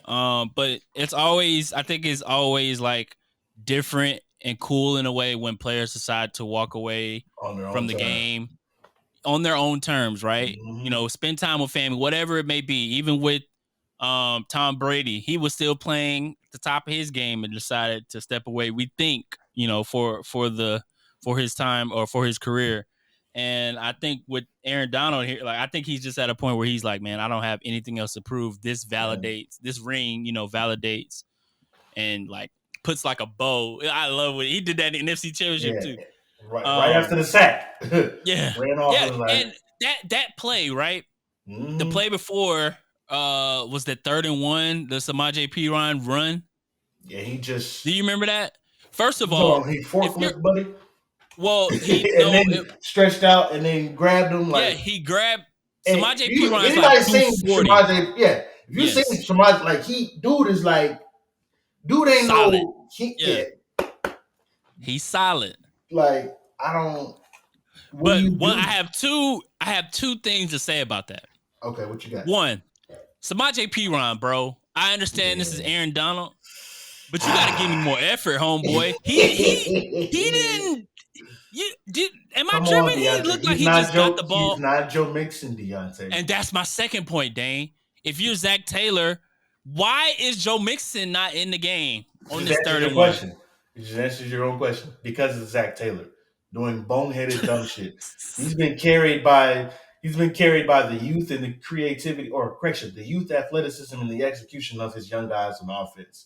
S2: But it's always like different and cool in a way when players decide to walk away from the game on their own terms, right? Mm-hmm. Spend time with family, whatever it may be. Even with Tom Brady, he was still playing at the top of his game and decided to step away. We think, for his time or for his career. And I think with Aaron Donald here, like I think he's just at a point where he's like, man, I don't have anything else to prove. This validates, this ring, validates and like puts like a bow. I love it. He did that in NFC Championship too.
S3: Right after the sack.
S2: Ran off and that play, right? Mm-hmm. The play before was that 3rd and 1, the Samaje Perine run.
S3: Yeah, he just.
S2: Do you remember that? First of all,
S3: he forklift, buddy.
S2: Well,
S3: stretched out and then grabbed him. Like,
S2: he grabbed Samaje Perine.
S3: Anybody seen Samaje? Yeah, if you seen Samaje, like dude ain't
S2: solid.
S3: He's
S2: solid.
S3: Like I don't.
S2: I have two things to say about that.
S3: Okay, what you got?
S2: One, Samaje Perine, bro. I understand this is Aaron Donald, But you got to give me more effort, homeboy. He didn't. Am I tripping?
S3: On,
S2: He looked like
S3: he's
S2: he just got the ball.
S3: He's not Joe Mixon, Deonte.
S2: And that's my second point, Dane. If you're Zach Taylor, why is Joe Mixon not in the game on this 3rd and 1?
S3: You just answered your own question. Because of Zach Taylor doing boneheaded dumb shit. He's been carried by the youth and the creativity, or correction, the youth athleticism and the execution of his young guys on offense.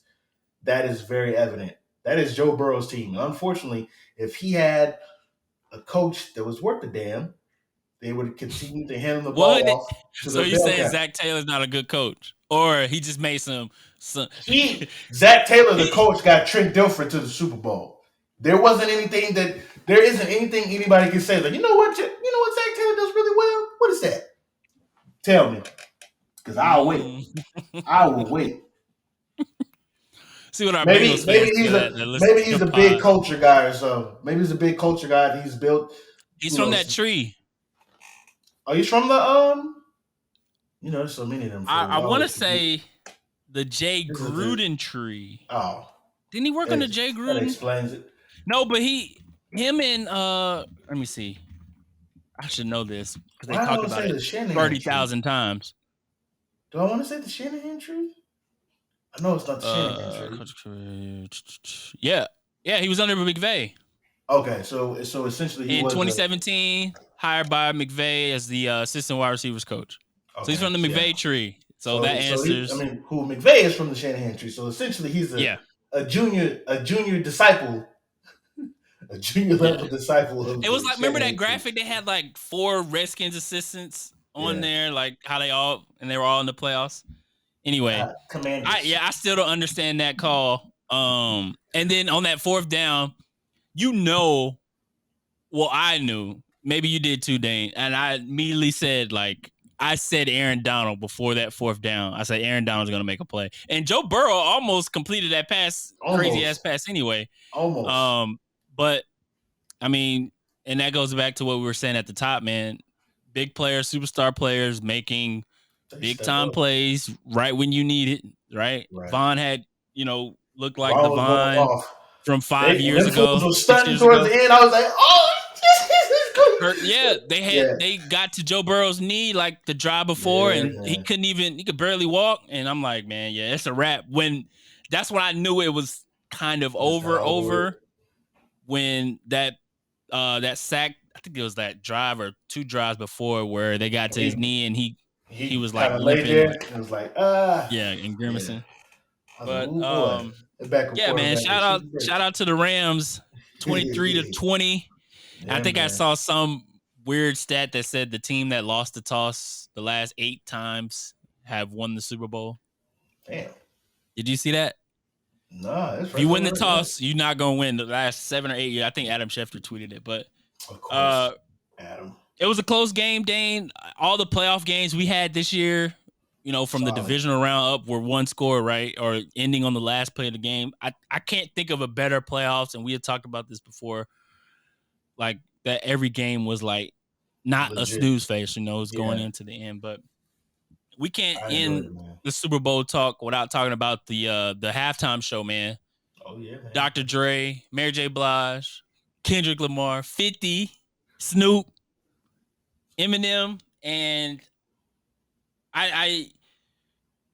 S3: That is very evident. That is Joe Burrow's team. And unfortunately, if he had a coach that was worth a damn, they would continue to hand him the ball off.
S2: So you saying Zach Taylor's not a good coach, or he just made some?
S3: Zach Taylor, the coach, got Trent Dilfer to the Super Bowl. There isn't anything anybody can say. Like, you know what Zach Taylor does really well? What is that? Tell me, because I'll wait. I will wait.
S2: See what our
S3: maybe he's a big culture guy or something. Maybe he's a big culture guy that he's built.
S2: He's from that tree.
S3: Oh, he's from the there's so many of them.
S2: I want to say the Jay Gruden tree.
S3: Oh,
S2: didn't he work on the Jay Gruden?
S3: That explains it.
S2: No, but him and let me see. I should know this because they talked about it 30,000 times.
S3: Do I want to say the Shanahan tree? I know it's not the Shanahan
S2: tree. Yeah, he was under McVay.
S3: Okay, so essentially he
S2: in 2017 hired by McVay as the assistant wide receivers coach. Okay, so he's from the McVay tree. So that answers.
S3: Who McVay is from the Shanahan tree. So essentially he's a junior disciple. A junior level disciple of
S2: it was like, remember that graphic they had like 4 Redskins assistants on there, like how they were all in the playoffs. Anyway, I still don't understand that call. And then on that 4th down, I knew, maybe you did too, Dane, and I immediately said, I said Aaron Donald before that 4th down. I said Aaron Donald's going to make a play. And Joe Burrow almost completed that pass, crazy-ass pass anyway.
S3: Almost.
S2: But, I mean, and that goes back to what we were saying at the top, man. Big players, superstar players making big-time plays right when you need it, right? Vaughn had, looked like the Vaughn from 5 years ago.
S3: Was stunting towards the end. I was like, oh,
S2: they got to Joe Burrow's knee like the drive before, and he could barely walk. And I'm like, man, it's a wrap. That's when I knew it was kind of over when that sack, I think it was that drive or 2 drives before where they got to his knee and he was like limping.
S3: There. It was like,
S2: and grimacing. But man, shout out to the Rams, 23-20. Yeah, I think I saw some weird stat that said the team that lost the toss the last 8 times have won the Super Bowl.
S3: Damn.
S2: Did you see that?
S3: No, that's right.
S2: If you win the toss, you're not gonna win the last 7 or 8 years. I think Adam Schefter tweeted it, but
S3: of course, Adam.
S2: It was a close game, Dane. All the playoff games we had this year, from the divisional round up were 1 score, right? Or ending on the last play of the game. I can't think of a better playoffs, and we had talked about this before. Like that every game was like not legit. A snooze fest, it was going into the end. But we can't end the Super Bowl talk without talking about the halftime show, man.
S3: Oh yeah, man.
S2: Dr. Dre, Mary J. Blige, Kendrick Lamar, 50, Snoop, Eminem, and I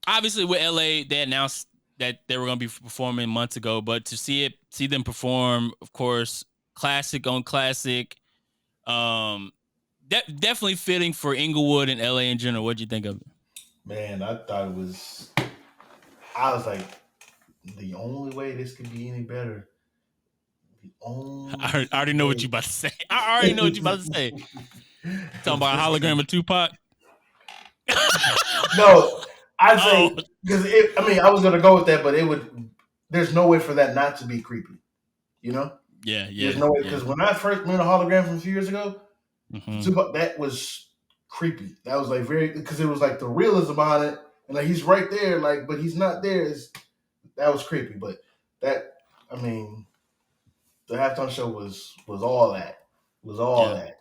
S2: obviously with LA, they announced that they were going to be performing months ago, but to see them perform, of course, classic on classic, definitely fitting for Inglewood and LA in general. What'd you think of it?
S3: Man, I was like, the only way this could be any better.
S2: I already know what you about to say. Talking about a hologram of Tupac.
S3: No, I'd say because I was gonna go with that, but there's no way for that not to be creepy.
S2: Yeah.
S3: There's no way because when I first went a hologram from a few years ago, Tupac, that was creepy. That was like very because it was like the realism on it, and like he's right there, like but he's not there. That was creepy, but that the halftime show was all that. That.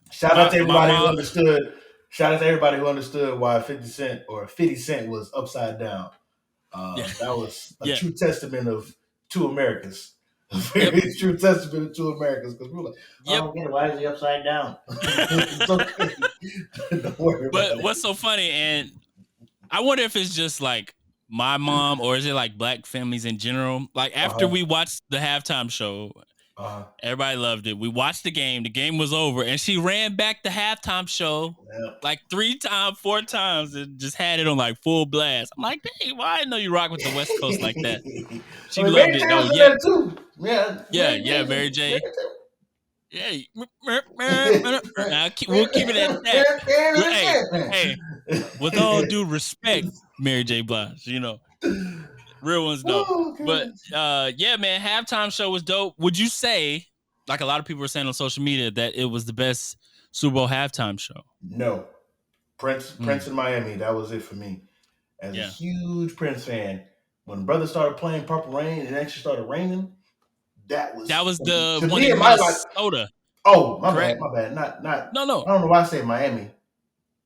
S3: Shout out to everybody who understood. Shout out to everybody who understood why 50 Cent was upside down. That was a true testament of two Americas. A very true testament of two Americas, because we were like, oh, why is he upside down? It's okay. Don't worry about it.
S2: What's so funny, and I wonder if it's just like my mom, or is it like black families in general? Like after we watched the halftime show, everybody loved it. We watched the game. The game was over, and she ran back the halftime show like 3 times, 4 times, and just had it on like full blast. I'm like, dang, well, I didn't know you rock with the West Coast like that. She loved it. Oh yeah,
S3: too.
S2: Yeah, Mary J. Yeah, we'll keep it at that. Hey, with all due respect, Mary J. Blige, real ones know. But yeah, man, halftime show was dope. Would you say, like a lot of people were saying on social media, that it was the best Super Bowl halftime show?
S3: No, Prince in Miami. That was it for me. As a huge Prince fan, when brother started playing Purple Rain and it actually started raining, that was
S2: the one in Minnesota.
S3: Oh, my bad. Not.
S2: No.
S3: I don't know why I said Miami.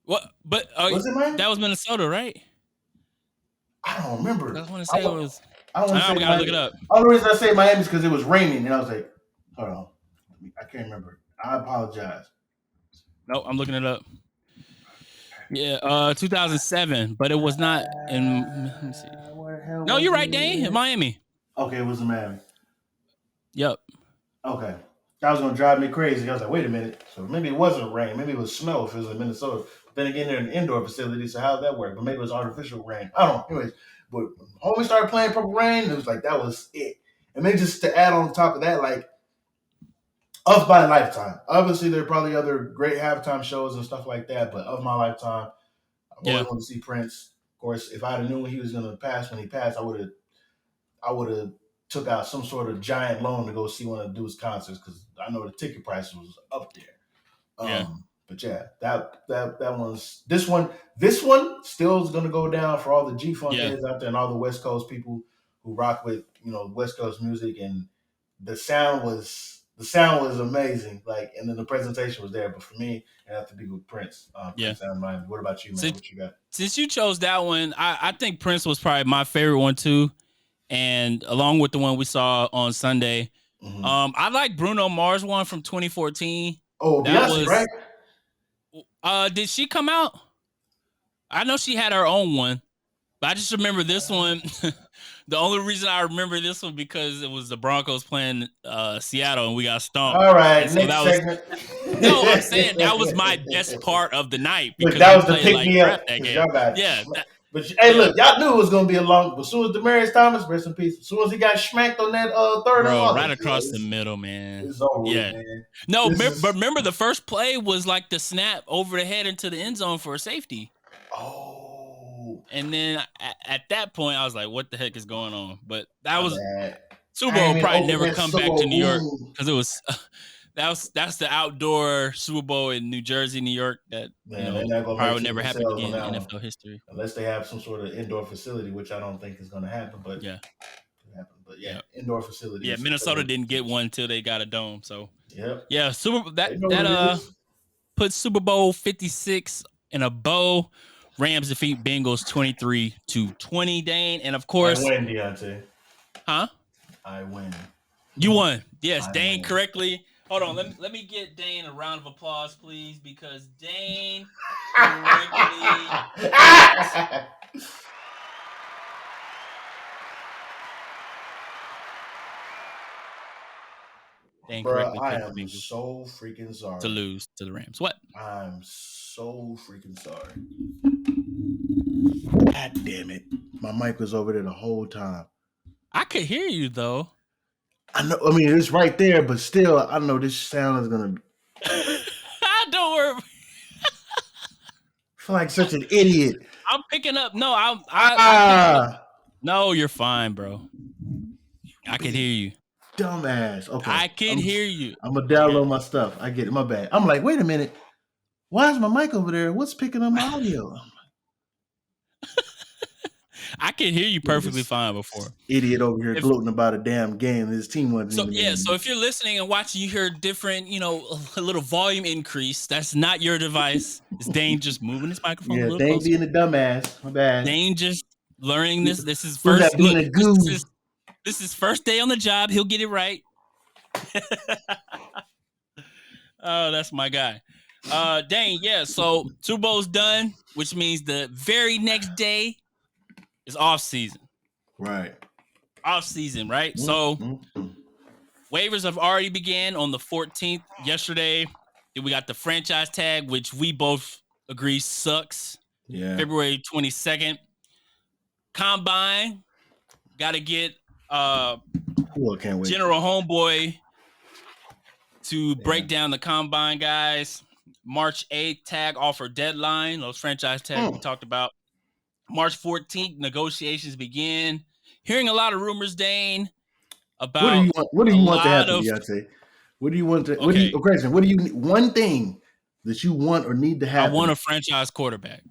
S2: What? But
S3: was it Miami?
S2: That was Minnesota, right?
S3: I don't remember.
S2: I want to say it was.
S3: I
S2: gotta look it up.
S3: The only reason I say Miami is because it was raining, and I was like, hold on, I can't remember. I apologize.
S2: No, I'm looking it up. Yeah, 2007, but it was not in. Let me see. No, you're right, Dane. In Miami.
S3: Okay, it was in Miami.
S2: Yep.
S3: Okay. That was going to drive me crazy. I was like, wait a minute. So maybe it wasn't rain. Maybe it was snow if it was in Minnesota. But then again, they're an indoor facility, so how did that work? But maybe it was artificial rain. I don't know. Anyways, but when homie started playing Purple Rain, it was like, that was it. And then just to add on top of that, like, of my lifetime. Obviously, there are probably other great halftime shows and stuff like that, but of my lifetime, I always wanted to see Prince. Of course, if I'd have known he was going to pass when he passed, I would have took out some sort of giant loan to go see one of the dude's concerts, because I know the ticket price was up there. But yeah, that one's this one still is gonna go down for all the G-Funk heads out there and all the West Coast people who rock with West Coast music, and the sound was amazing. Like, and then the presentation was there. But for me, it had to be with Prince. Prince and mine. What about you, man? What you got?
S2: Since you chose that one, I think Prince was probably my favorite one too. And along with the one we saw on Sunday, I like Bruno Mars one from 2014.
S3: Oh, that Beyonce, was
S2: right? Did she come out? I know she had her own one, but I just remember this one. The only reason I remember this one because it was the Broncos playing Seattle and we got stomped.
S3: All right,
S2: so next segment. No, I'm saying that was my best part of the night because
S3: that was the pick me up.
S2: That game. Yeah.
S3: But hey, look, y'all knew it was gonna be a long. But as soon as Demaryius Thomas, rest in peace. As soon as he got smacked on that third,
S2: right across the middle, man.
S3: It's over, man.
S2: No, but remember the first play was like the snap over the head into the end zone for a safety.
S3: Oh.
S2: And then at that point, I was like, "What the heck is going on?" But that was Super Bowl probably never come back to New York because it was. That's the outdoor Super Bowl in New Jersey, New York. That probably would never happen again in NFL history,
S3: unless they have some sort of indoor facility, which I don't think is going to happen. But indoor facility.
S2: Yeah, Minnesota didn't get one until they got a dome. So
S3: yeah,
S2: that puts Super Bowl 56 in a bow. Rams defeat Bengals 23-20. Dane, and of course,
S3: I win, Deonte.
S2: Huh?
S3: I win.
S2: You won. Yes, Dane correctly. Hold on, let me get Dane a round of applause, please, because Dane correctly. Dane correctly.
S3: I am so freaking sorry
S2: to lose to the Rams. What?
S3: I'm so freaking sorry. God damn it! My mic was over there the whole time.
S2: I could hear you though.
S3: I know. I mean, it's right there, but still, I know this sound is gonna.
S2: Don't worry.
S3: I feel like such an idiot.
S2: I'm picking up. No, No, you're fine, bro. I can hear you.
S3: Dumbass. Okay.
S2: I can hear you.
S3: I'm gonna download my stuff. I get it. My bad. I'm like, wait a minute. Why is my mic over there? What's picking up my audio?
S2: I could hear you perfectly fine before.
S3: Idiot over here gloating about a damn game. His team wasn't even.
S2: So if you're listening and watching, you hear different, a little volume increase. That's not your device. It's Dane just moving his microphone a little
S3: Dane
S2: closer.
S3: being a dumbass. My bad.
S2: Dane just learning this. This is first. Look, this is first day on the job. He'll get it right. Oh, that's my guy. Dane, yeah. So Super Bowl's done, which means the very next day is off season.
S3: Right.
S2: Off season, right? So waivers have already began on the 14th. Yesterday, we got the franchise tag, which we both agree sucks.
S3: Yeah.
S2: February 22nd. Combine. Got to get
S3: can't wait.
S2: General Homeboy to break down the combine, guys. March 8th, tag offer deadline. Those franchise tags we talked about. March 14th, negotiations begin. Hearing a lot of rumors, Dane, about
S3: what do you want to happen, Deonte? What do you want to? Okay. What do you? One thing that you want or need to happen?
S2: I want a franchise quarterback.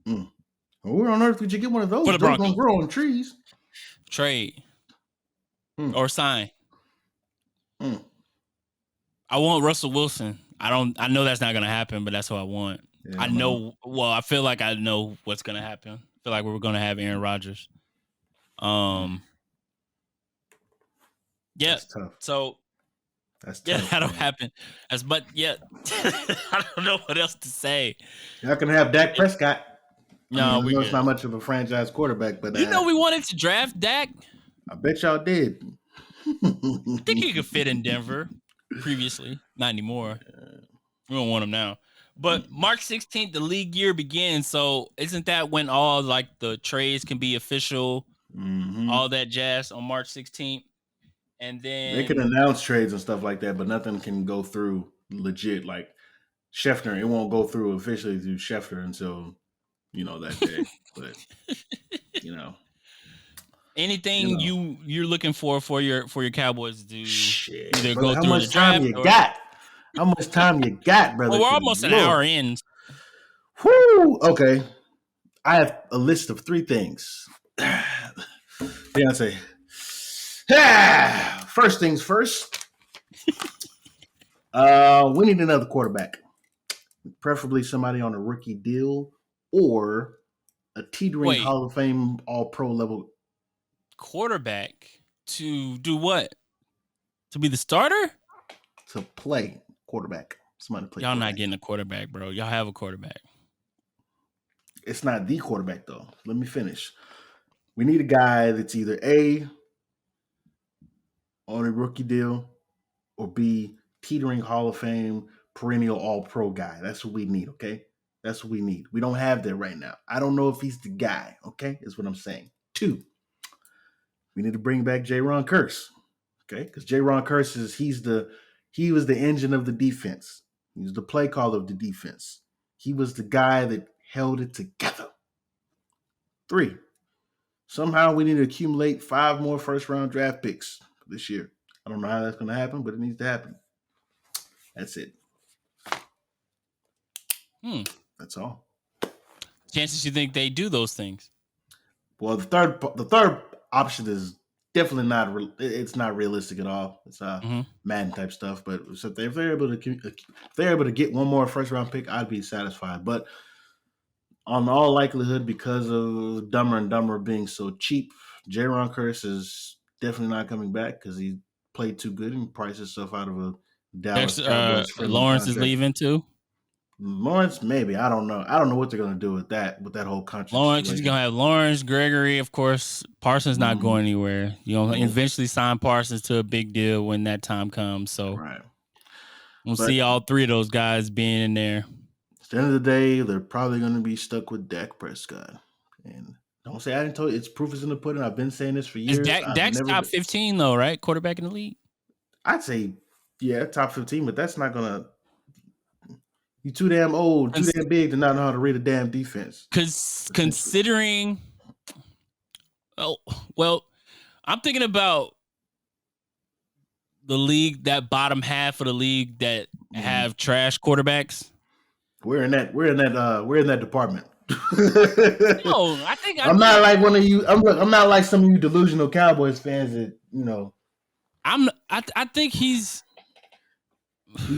S3: Where on earth would you get one of those?
S2: For the Broncos.
S3: Don't grow on trees.
S2: Trade or sign. I want Russell Wilson. I know that's not going to happen, but that's what I want. Yeah, I know. Well, I feel like I know what's going to happen. I feel like we're going to have Aaron Rodgers. Yeah.
S3: That's tough.
S2: So
S3: that's tough.
S2: That'll happen. But I don't know what else to say.
S3: You're not going to have Dak Prescott.
S2: No,
S3: it's not much of a franchise quarterback, but
S2: we wanted to draft Dak.
S3: I bet y'all did.
S2: I think he could fit in Denver previously, not anymore. We don't want him now. But March 16th, the league year begins. So isn't that when all like the trades can be official, all that jazz on March 16th? And then
S3: they can announce trades and stuff like that, but nothing can go through legit. Like Schefter, it won't go through officially through Schefter until that day. But
S2: anything you're looking for your Cowboys to either
S3: brother,
S2: go through the draft
S3: how much time you got, brother?
S2: Well, we're almost an hour in.
S3: Whoo! Okay. I have a list of 3 things. Beyonce. First things first. We need another quarterback. Preferably somebody on a rookie deal or a teetering Hall of Fame all-pro level
S2: quarterback to do what? To be the starter?
S3: To play quarterback. Somebody to play.
S2: Y'all not getting a quarterback, bro. Y'all have a quarterback.
S3: It's not the quarterback, though. Let me finish. We need a guy that's either A, on a rookie deal, or B, teetering Hall of Fame, perennial all-pro guy. That's what we need, okay? That's what we need. We don't have that right now. I don't know if he's the guy, okay? Is what I'm saying. 2, we need to bring back Jaron Kearse, okay? Because Jaron Kearse he was the engine of the defense. He was the play caller of the defense. He was the guy that held it together. 3, somehow we need to accumulate 5 more first-round draft picks this year. I don't know how that's going to happen, but it needs to happen. That's it. That's all.
S2: Chances you think they do those things?
S3: Well, the third option is definitely not. It's not realistic at all. It's Madden type stuff. But if they're able to get one more first round pick, I'd be satisfied. But on all likelihood, because of Dumber and Dumber being so cheap, Jaron Kearse is definitely not coming back because he played too good and priced himself out of a Dallas Cowboys.
S2: Lawrence is leaving too.
S3: Lawrence, maybe. I don't know. I don't know what they're going to do with that whole contract.
S2: Lawrence is going to have Lawrence, Gregory, of course. Parsons not going anywhere. Eventually sign Parsons to a big deal when that time comes. So we'll see all 3 of those guys being in there.
S3: At the end of the day, they're probably going to be stuck with Dak Prescott. And don't say I didn't tell you. It's proof is in the pudding. I've been saying this for years.
S2: Dak's top 15 though, right? Quarterback in the league.
S3: I'd say, top 15, but that's not going to. You're too damn old, too damn big to not know how to read a damn defense.
S2: Because considering, I'm thinking about the league, that bottom half of the league that have trash quarterbacks.
S3: We're in that department.
S2: No,
S3: I'm not like one of you. I'm not like some of you delusional Cowboys fans that
S2: I think he's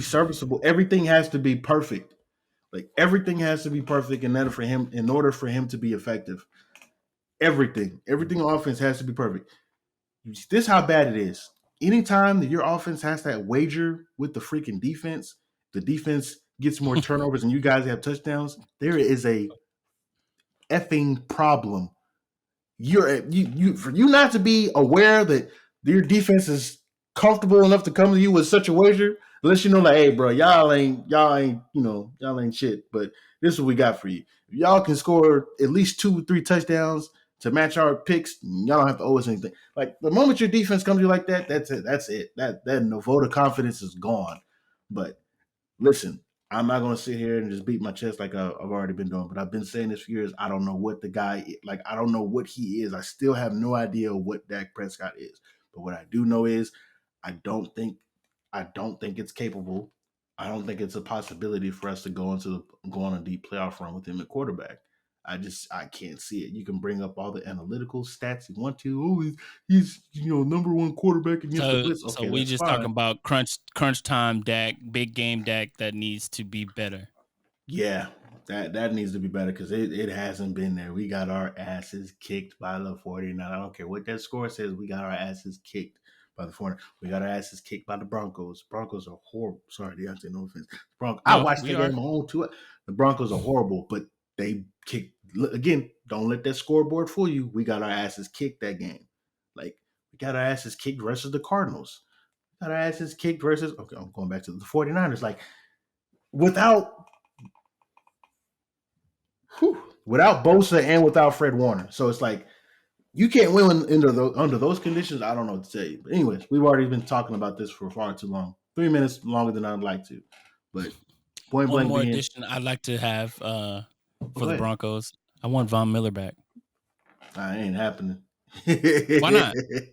S3: serviceable. Everything has to be perfect. Like everything has to be perfect in order for him to be effective. Everything on offense has to be perfect. This is how bad it is. Anytime that your offense has that wager with the freaking defense, the defense gets more turnovers and you guys have touchdowns, there is a effing problem. For you not to be aware that your defense is comfortable enough to come to you with such a wager, unless you know, like, hey, bro, y'all ain't shit, but this is what we got for you. If y'all can score at least 2-3 touchdowns to match our picks, y'all don't have to owe us anything. Like, the moment your defense comes to you like that, that's it. That no vote of confidence is gone. But listen, I'm not going to sit here and just beat my chest like I've already been doing, but I've been saying this for years. I don't know what the guy, like, I don't know what he is. I still have no idea what Dak Prescott is. But what I do know is I don't think it's capable. I don't think it's a possibility for us to go on a deep playoff run with him at quarterback. I can't see it. You can bring up all the analytical stats you want to. Oh, he's number one quarterback against the blitz. Okay,
S2: so we just talking about crunch time Dak, big game Dak that needs to be better.
S3: Yeah, that needs to be better because it hasn't been there. We got our asses kicked by the 49. I don't care what that score says. We got our asses kicked by the 49. We got our asses kicked by the Broncos. Broncos are horrible. Sorry, Deonte, no offense. I watched the game home too. The Broncos are horrible, but they kicked. Again, don't let that scoreboard fool you. We got our asses kicked that game. Like, we got our asses kicked versus the Cardinals. We got our asses kicked versus, okay, I'm going back to the 49ers. Like, without Bosa and without Fred Warner. So it's like, you can't win under those conditions. I don't know what to tell you. But anyways, we've already been talking about this for far too long. 3 minutes longer than I'd like to. But point blank,
S2: one more addition I'd like to have for the Broncos. I want Von Miller back.
S3: It ain't happening.
S2: Why not?
S3: The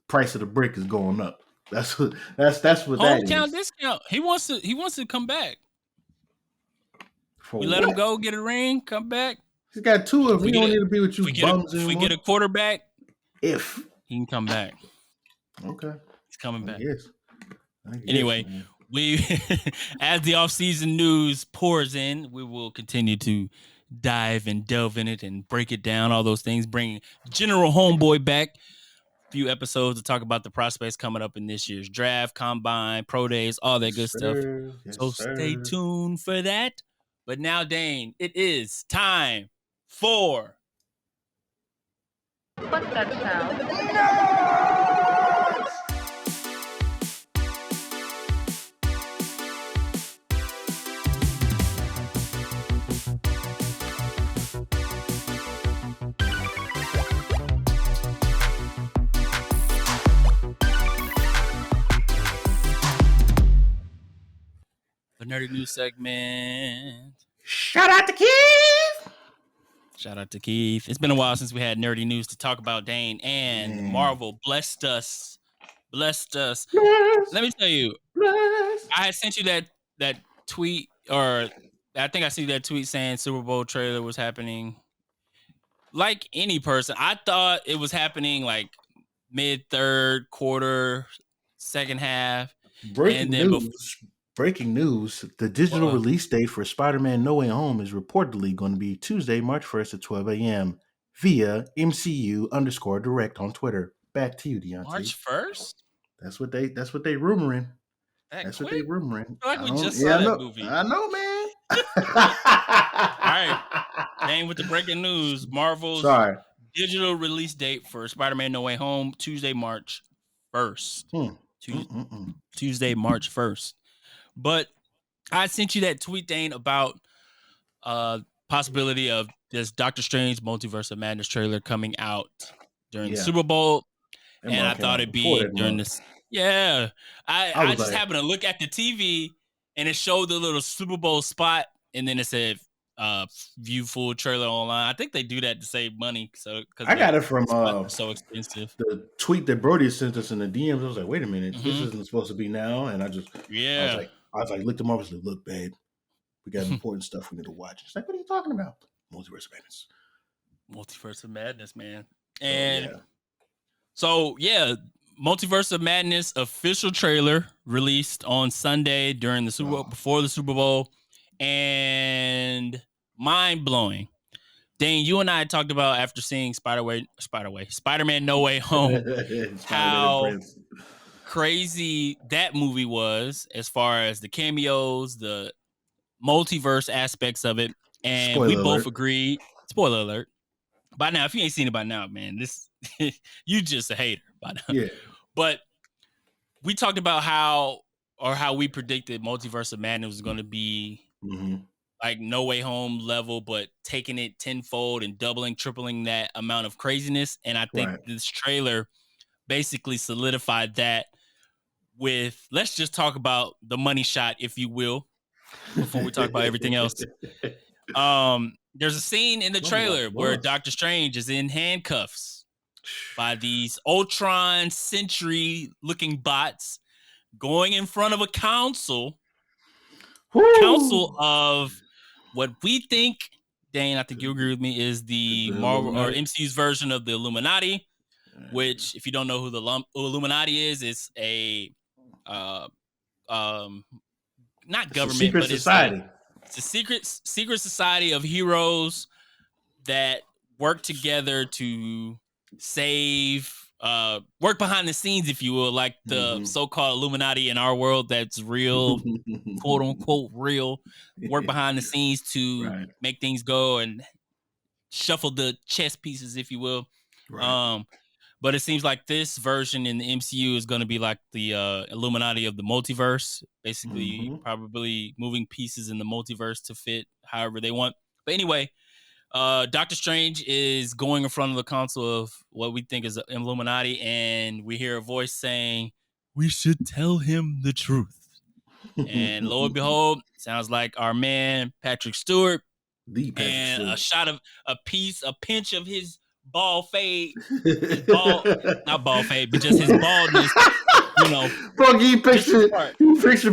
S3: price of the brick is going up. That's what that is.
S2: Hometown discount. He wants to come back. We let him go, get a ring, come back.
S3: He's got 2 of them. We don't need to be with you bums
S2: anymore. If we get a quarterback,
S3: he
S2: can come back.
S3: Okay.
S2: He's coming back.
S3: Yes.
S2: Anyway, we as the offseason news pours in, we will continue to dive and delve in it and break it down, all those things, bring General Homeboy back. A few episodes to talk about the prospects coming up in this year's draft, combine, pro days, all that good stuff. So stay tuned for that. But now, Dane, it is time for...
S1: What's that sound?
S2: The nerdy news segment.
S3: Shout out to Keith.
S2: Shout out to Keith. It's been a while since we had nerdy news to talk about, Dane, and Marvel blessed us. Let me tell you, I had sent you that tweet, or I think I see that tweet saying Super Bowl trailer was happening. Like any person, I thought it was happening like mid-third quarter, second half.
S3: Breaking news, the digital release date for Spider-Man No Way Home is reportedly going to be Tuesday, March 1st at 12 a.m. via MCU_direct on Twitter. Back to you, Deonte.
S2: March 1st?
S3: That's what they rumoring.
S2: What they rumoring.
S3: I feel like we just saw that movie. I know, man.
S2: All right. Dane with the breaking news. Marvel's digital release date for Spider-Man No Way Home, Tuesday, March 1st. Tuesday, March 1st. But I sent you that tweet, Dane, about possibility of this Doctor Strange Multiverse of Madness trailer coming out during the Super Bowl. And I thought it'd be during this. Yeah. I just happened to look at the TV and it showed the little Super Bowl spot. And then it said view full trailer online. I think they do that to save money. So
S3: I got it from
S2: so expensive.
S3: The tweet that Brody sent us in the DMs. I was like, wait a minute, this isn't supposed to be now. And I was like, looked at him. I was like, look, babe, we got important stuff we need to watch. It's like, what are you talking about? Multiverse of Madness.
S2: Multiverse of Madness, man. And so Multiverse of Madness official trailer released on Sunday during the before the Super Bowl, and mind blowing. Dane, you and I talked about after seeing Spider-Man No Way Home, how crazy that movie was as far as the cameos, the multiverse aspects of it. And
S3: Spoiler
S2: we both
S3: alert.
S2: agreed, spoiler alert. By now, if you ain't seen it by now, man, this you just a hater by now.
S3: Yeah.
S2: But we talked about how we predicted Multiverse of Madness was going to be like No Way Home level, but taking it tenfold and doubling, tripling that amount of craziness. And I think this trailer basically solidified that with, let's just talk about the money shot, if you will, before we talk about everything else. There's a scene in the trailer where Doctor Strange is in handcuffs by these Ultron Sentry looking bots going in front of a council of what we think, Dane, I think you agree with me, is the Marvel or MCU's version of the Illuminati, which, if you don't know who the Illuminati is, it's a not government, but it's a secret society of heroes that work together to save, work behind the scenes, if you will, like the so-called Illuminati in our world that's real, quote unquote real, work behind the scenes to make things go and shuffle the chess pieces, if you will. But it seems like this version in the MCU is going to be like the Illuminati of the multiverse, basically probably moving pieces in the multiverse to fit however they want. But anyway, Doctor Strange is going in front of the council of what we think is the Illuminati, and we hear a voice saying, "We should tell him the truth." And lo and behold, sounds like our man Patrick Stewart, a shot of a pinch of his ball fade, not ball fade, but just his baldness. You know,
S1: bro, you picture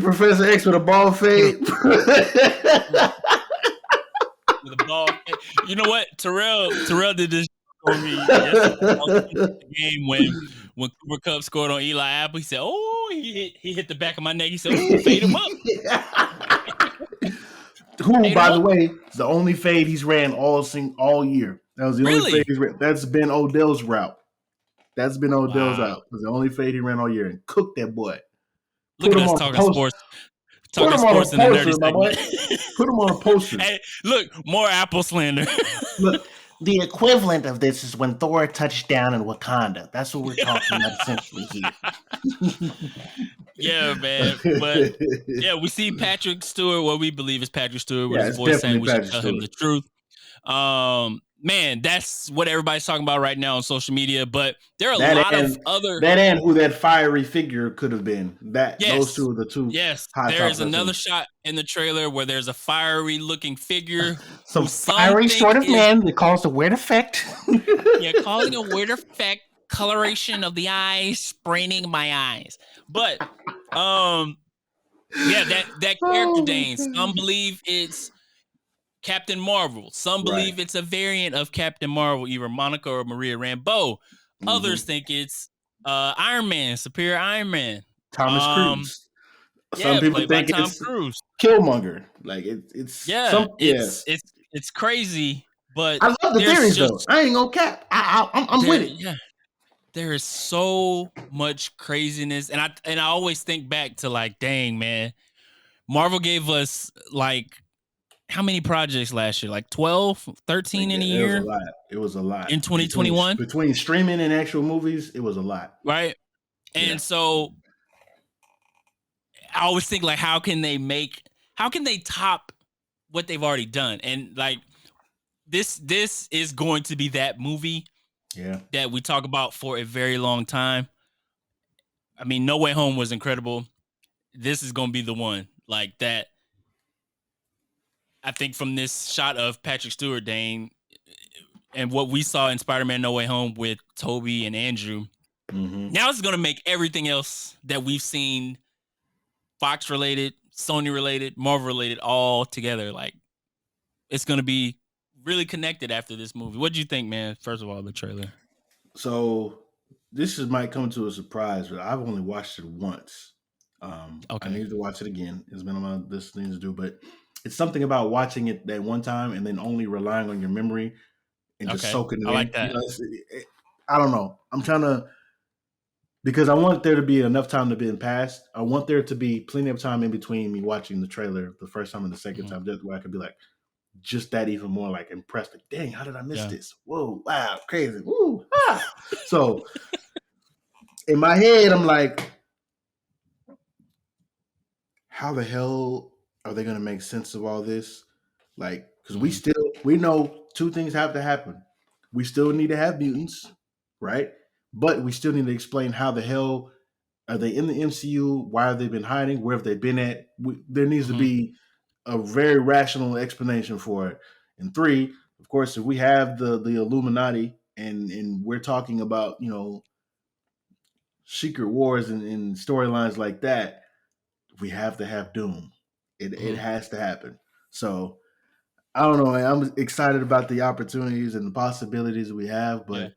S1: Professor X with a ball fade.
S2: With a ball fade. You know what? Terrell did this for me yesterday game when Cooper Kupp scored on Eli Apple. He said, "Oh, he hit the back of my neck." He said, "Oh, fade him up."
S3: Who, by the way, the only fade he's ran all year. That was the only fade he's ran. That's been Odell's route. That's been Odell's route. It was the only fade he ran all year, and cooked that boy.
S2: Look at us talking sports. Talking sports in the nerdy segment.
S3: Put him on a poster.
S2: Hey, look, more Apple slander.
S1: Look, the equivalent of this is when Thor touched down in Wakanda. That's what we're talking about essentially here.
S2: Yeah, man. But yeah, we see Patrick Stewart, what we believe is Patrick Stewart, with his voice saying we should tell him the truth. Man, that's what everybody's talking about right now on social media. But there are a lot of other
S3: and who that fiery figure could have been. Those two are the two.
S2: Yes, there's another shot in the trailer where there's a fiery looking figure,
S1: some fiery sort of man that calls the weird effect.
S2: Yeah, calling a weird effect, coloration of the eyes, spraining my eyes. But yeah, that character, Dane. Some believe it's Captain Marvel. Some believe it's a variant of Captain Marvel, either Monica or Maria Rambeau. Others think it's Iron Man, Superior Iron Man.
S3: Thomas Cruise. Some people think it's
S2: Cruise.
S3: Killmonger. Like it's
S2: crazy, but
S3: I love the theories though. I ain't gonna cap. I'm with it.
S2: Yeah. There is so much craziness, and I always think back to like, dang man, Marvel gave us like how many projects last year? Like 12, 13 in a year?
S3: It was a lot.
S2: In 2021?
S3: Between streaming and actual movies, it was a lot.
S2: Right? And so I always think like, how can they top what they've already done? And like this is going to be that movie that we talk about for a very long time. I mean, No Way Home was incredible. This is going to be the one like that. I think from this shot of Patrick Stewart, Dane, and what we saw in Spider-Man No Way Home with Toby and Andrew, now it's going to make everything else that we've seen, Fox-related, Sony-related, Marvel-related, all together. Like, it's going to be really connected after this movie. What do you think, man? First of all, the trailer.
S3: So this might come to a surprise, but I've only watched it once. I need to watch it again. It's been on my list of things to do, but it's something about watching it that one time and then only relying on your memory and just soaking it
S2: I like
S3: in.
S2: that.
S3: You know, I don't know. I'm trying to, because I want there to be enough time to be passed. I want there to be plenty of time in between me watching the trailer the first time and the second time, just where I could be like, just that even more like impressed. Like, dang, how did I miss this? Whoa, wow, crazy. Woo, ah. So in my head, I'm like, how the hell are they going to make sense of all this? Like, because we know two things have to happen. We still need to have mutants, right? But we still need to explain how the hell are they in the MCU? Why have they been hiding? Where have they been at? There needs to be a very rational explanation for it. And three, of course, if we have the Illuminati and we're talking about, you know, secret wars and storylines like that, we have to have Doom. It has to happen. So I don't know. I'm excited about the opportunities and the possibilities we have, but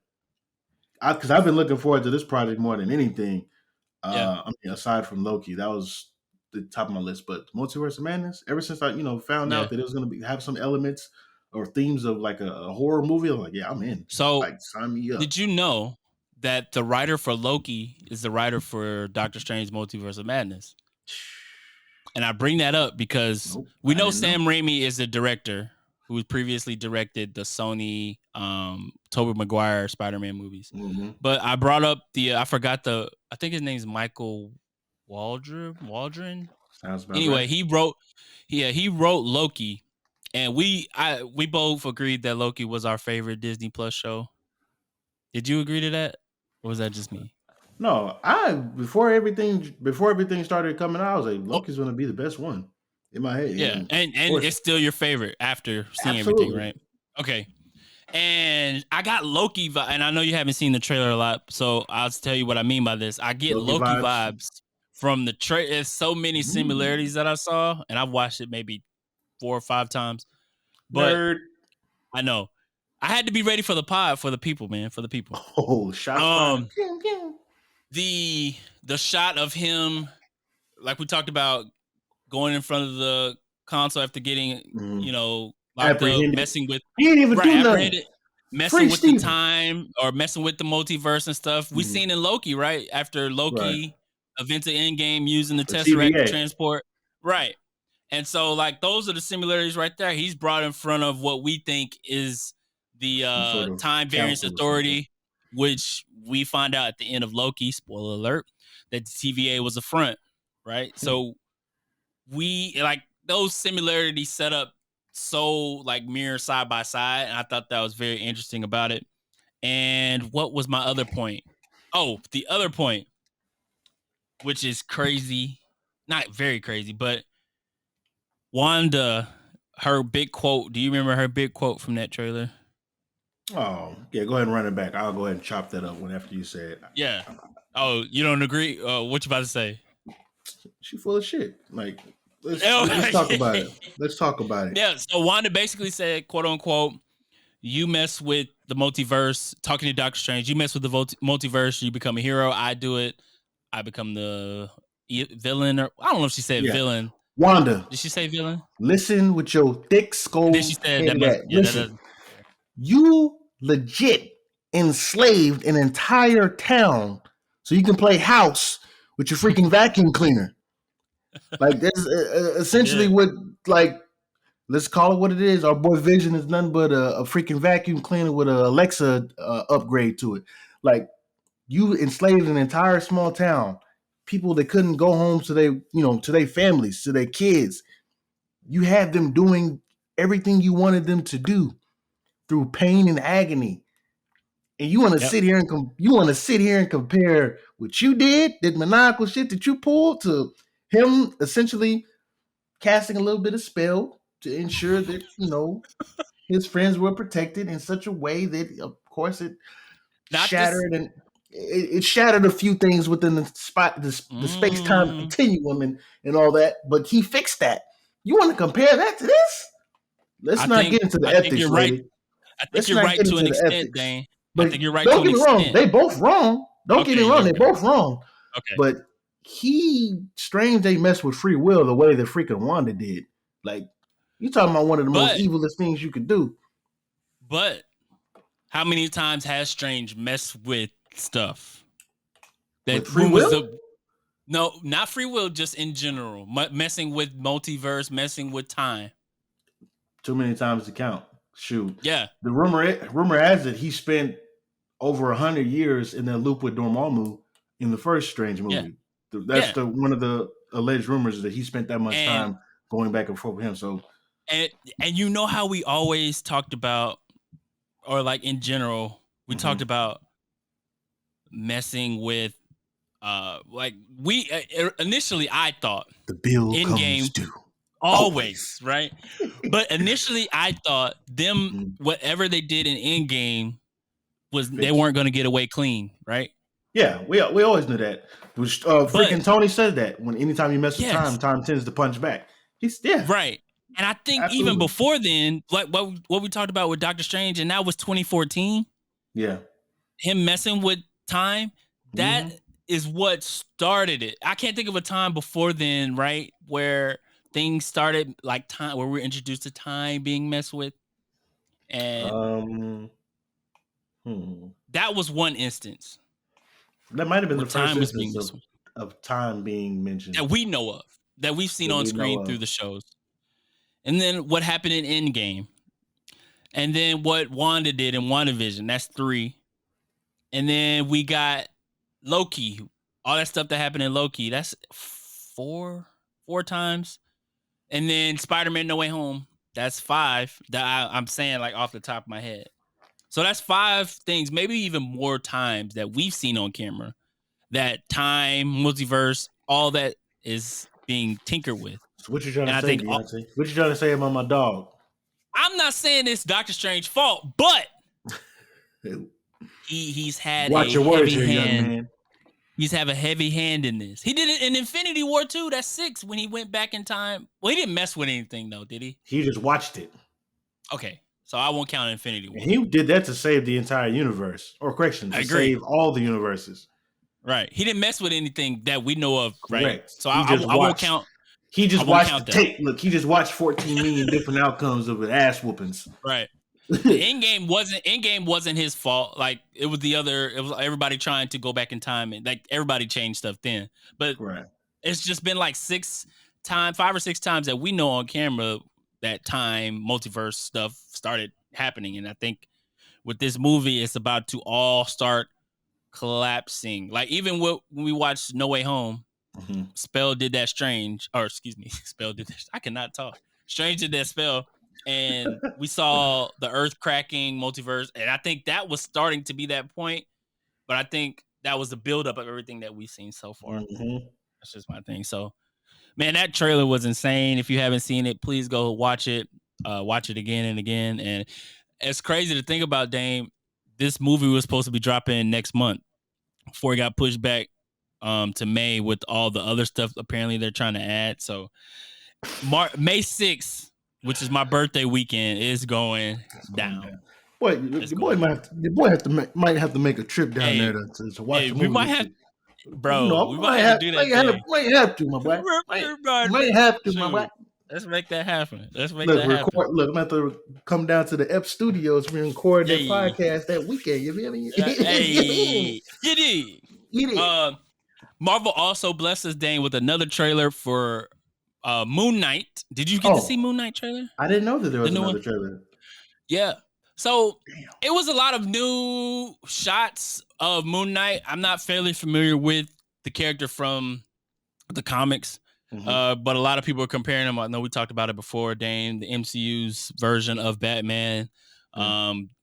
S3: because I've been looking forward to this project more than anything. I mean, aside from Loki, that was the top of my list. But Multiverse of Madness, ever since I found out that it was going to have some elements or themes of like a horror movie, I'm like, yeah, I'm in.
S2: So
S3: like, sign me up.
S2: Did you know that the writer for Loki is the writer for Doctor Strange Multiverse of Madness? And I bring that up because we know Sam Raimi is the director who previously directed the Sony Tobey Maguire Spider-Man movies. But I brought up I think his name's Michael Waldron.
S3: Sounds about
S2: anyway,
S3: right.
S2: he wrote Loki, and we both agreed that Loki was our favorite Disney Plus show. Did you agree to that, or was that just me?
S3: No, before everything started coming out, I was like, Loki's going to be the best one in my head.
S2: Yeah, and it's still your favorite after seeing everything, right? Okay. And I got Loki and I know you haven't seen the trailer a lot, so I'll tell you what I mean by this. I get Loki vibes from the trailer. There's so many similarities that I saw, and I've watched it maybe 4 or 5 times. But
S3: Nerd.
S2: I know I had to be ready for the pod for the people, man. For the people.
S3: Oh, shots fired.
S2: The shot of him, like we talked about, going in front of the console after getting locked up, messing with
S3: he didn't even do nothing.
S2: Messing with the time or messing with the multiverse and stuff. We seen in Loki, right? After Loki events of Endgame using the Tesseract to transport. Right. And so, like, those are the similarities right there. He's brought in front of what we think is the sort of time variance authority, which we find out at the end of Loki, spoiler alert, that the TVA was a front, right? So we, like, those similarities set up so, like, mirror side by side, and I thought that was very interesting about it. And what was my other point? Oh, the other point, which is crazy, not very crazy, but Wanda, her big quote. Do you remember her big quote from that trailer?
S3: Oh, yeah. Go ahead and run it back. I'll go ahead and chop that up after you say it.
S2: Yeah. Oh, you don't agree? What you about to say?
S3: She full of shit. Like, let's talk about it. Let's talk about it.
S2: Yeah. So Wanda basically said, quote unquote, you mess with the multiverse, talking to Doctor Strange, you mess with the multiverse, you become a hero. I do it. I become the villain. Or I don't know if she said villain.
S3: Wanda.
S2: Did she say villain?
S3: Listen with your thick skull.
S2: Then she said that.
S3: Listen, you legit enslaved an entire town so you can play house with your freaking vacuum cleaner. Like, that's essentially what, like, let's call it what it is. Our boy Vision is nothing but a freaking vacuum cleaner with an Alexa upgrade to it. Like, you enslaved an entire small town. People that couldn't go home to their families, to their kids. You had them doing everything you wanted them to do through pain and agony. And you want to sit here and compare what you did, that maniacal shit that you pulled, to him essentially casting a little bit of spell to ensure that, his friends were protected in such a way that, of course, it shattered and it shattered a few things within the space-time continuum and all that, but he fixed that. You want to compare that to this? Let's not get into the ethics,
S2: you're
S3: right.
S2: I think you're right to an extent, Dane.
S3: But
S2: I think you're right.
S3: Don't get me wrong. They both wrong. Don't get me wrong. They're both wrong.
S2: Okay.
S3: But Strange ain't mess with free will the way that freaking Wanda did. Like, you talking about one of the most evilest things you could do.
S2: But How many times has Strange messed with stuff? That
S3: with free will?
S2: No, not free will, just in general. Messing with multiverse, messing with time.
S3: Too many times to count. Shoot.
S2: Yeah.
S3: The rumor has it he spent over 100 years in that loop with Dormammu in the first Strange movie. Yeah. That's one of the alleged rumors that he spent that much time going back and forth with him. So,
S2: and you know how we always talked about, or like in general, we talked about messing with, like we initially I thought
S3: the bill
S2: in
S3: comes
S2: game
S3: due.
S2: always right, but initially I thought them whatever they did in Endgame was they weren't going to get away clean, right?
S3: Yeah, we always knew that. Freaking Tony said that anytime you mess with time tends to punch back.
S2: Right. And I think even before then, like what we talked about with Doctor Strange, and that was 2014.
S3: Yeah.
S2: Him messing with time, that is what started it. I can't think of a time before then, right, where things started like time, where we're introduced to time being messed with. And that was one instance.
S3: That might have been the first instance of time being mentioned.
S2: That we know of, that we've seen on screen through the shows. And then what happened in Endgame. And then what Wanda did in WandaVision. That's 3. And then we got Loki. All that stuff that happened in Loki. That's 4 times. And then Spider-Man No Way Home. That's 5 that I'm saying like off the top of my head. So that's 5 things, maybe even more times that we've seen on camera. That time, multiverse, all that is being tinkered with.
S3: So what you trying to say, Deonte? What you trying to say about my dog?
S2: I'm not saying it's Doctor Strange's fault, but he's had
S3: Watch your words here, young man.
S2: He's have a heavy hand in this. He did it in Infinity War 2. That's 6 when he went back in time. Well, he didn't mess with anything though, did he?
S3: He just watched it.
S2: Okay, so I won't count Infinity War.
S3: And he did that to save the entire universe, or correction, to save all the universes.
S2: Right. He didn't mess with anything that we know of. Right.
S3: Correct.
S2: So I won't count.
S3: He just watched the tape. Look, he just watched 14 million different outcomes of ass whoopings.
S2: Right. Endgame wasn't his fault. Like it was everybody trying to go back in time, and like everybody changed stuff then. But it's just been like 5 or 6 times that we know on camera that time multiverse stuff started happening. And I think with this movie, it's about to all start collapsing. Like even when we watched No Way Home, Spell did that Spell did that. I cannot talk. Strange did that spell, and we saw the earth cracking, multiverse, and I think that was starting to be that point. But I think that was the buildup of everything that we've seen so far. That's just my thing. So, man, that trailer was insane. If you haven't seen it, please go watch it. Watch it again and again. And it's crazy to think about, Dame. This movie was supposed to be dropping next month before it got pushed back to May with all the other stuff apparently they're trying to add. So May 6th, which is my birthday weekend, is going down.
S3: Boy, your boy might have to make a trip down there to watch the movie.
S2: We might have, bro. We might have to do that.
S3: Might have to, my boy. Might have to, my boy.
S2: Let's make that happen. Look, I'm
S3: going to have to come down to the Ep Studios and record that podcast that weekend. You feel me?
S2: You did. Marvel also blessed us, Dane, with another trailer for Moon Knight. Did you get to see Moon Knight trailer?
S3: I didn't know that there was another trailer.
S2: Yeah. So it was a lot of new shots of Moon Knight. I'm not fairly familiar with the character from the comics. But a lot of people are comparing him. I know we talked about it before, Dane, the MCU's version of Batman,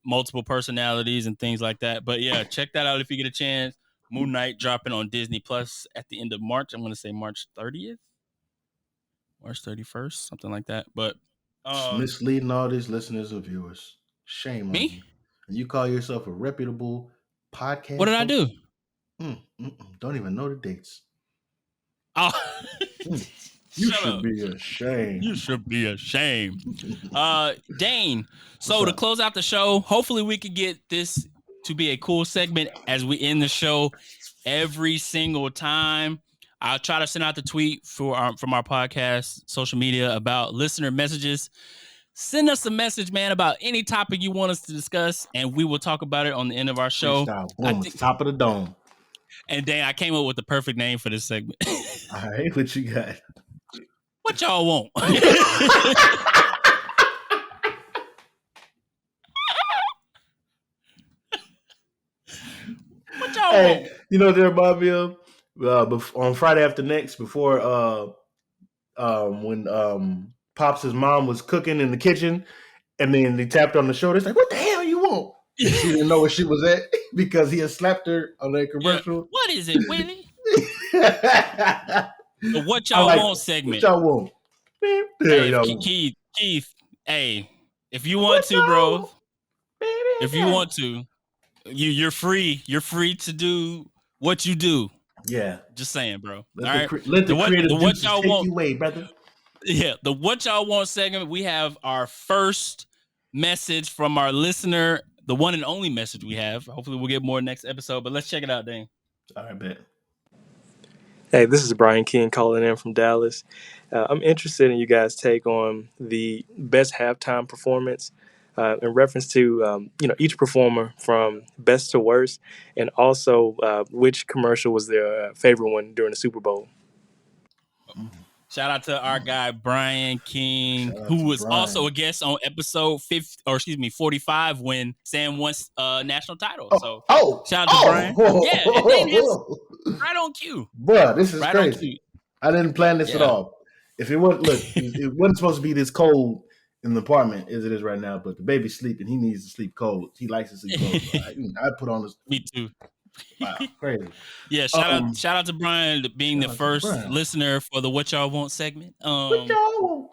S2: multiple personalities and things like that. But yeah, check that out if you get a chance. Moon Knight dropping on Disney Plus at the end of March. I'm going to say March 30th, March 31st, something like that. But
S3: misleading all these listeners and viewers. Shame on you. And you call yourself a reputable podcast?
S2: What did I do?
S3: Don't even know the dates.
S2: Oh,
S3: you should be ashamed.
S2: You should be ashamed. Dane, so to close out the show, hopefully we can get this to be a cool segment as we end the show every single time. I'll try to send out the tweet from our podcast social media about listener messages. Send us a message, man, about any topic you want us to discuss, and we will talk about it on the end of our show.
S3: Boom, it's top of the dome.
S2: And Dan, I came up with the perfect name for this segment.
S3: All right, what you got?
S2: What y'all want? What y'all want?
S3: You know what there remind me of? On Friday After Next, before when Pops' mom was cooking in the kitchen, and then they tapped on the shoulder. It's like, what the hell you want? And she didn't know where she was at because he had slapped her on that commercial.
S2: Yeah. What is it, Willie? The What Y'all Want segment.
S3: What y'all want?
S2: Hey, Keith, hey, if you want to, bro, if you want to, you're free. You're free to do what you do.
S3: Yeah.
S2: Just saying, bro.
S3: Let the creative juices take you away, brother.
S2: Yeah, the What Y'all Want segment. We have our first message from our listener, the one and only message we have. Hopefully we'll get more next episode, but let's check it out, Dane.
S3: All right, bet.
S4: Hey, this is Brian King calling in from Dallas. I'm interested in you guys' take on the best halftime performance in reference to each performer from best to worst, and also which commercial was their favorite one during the Super Bowl.
S2: Shout out to our guy Brian King, who was also a guest on episode 45 when Sam won national title. Shout out to Brian. Right on cue,
S3: bro. This is right crazy. I didn't plan this at all. If it wasn't, it wasn't supposed to be this cold in the apartment as it is right now. But the baby's sleeping; he needs to sleep cold. He likes to sleep cold. So I put on this.
S2: Me too.
S3: Wow, crazy.
S2: Yeah, shout out to Brian being the first listener for the What Y'all Want segment.
S3: What y'all want?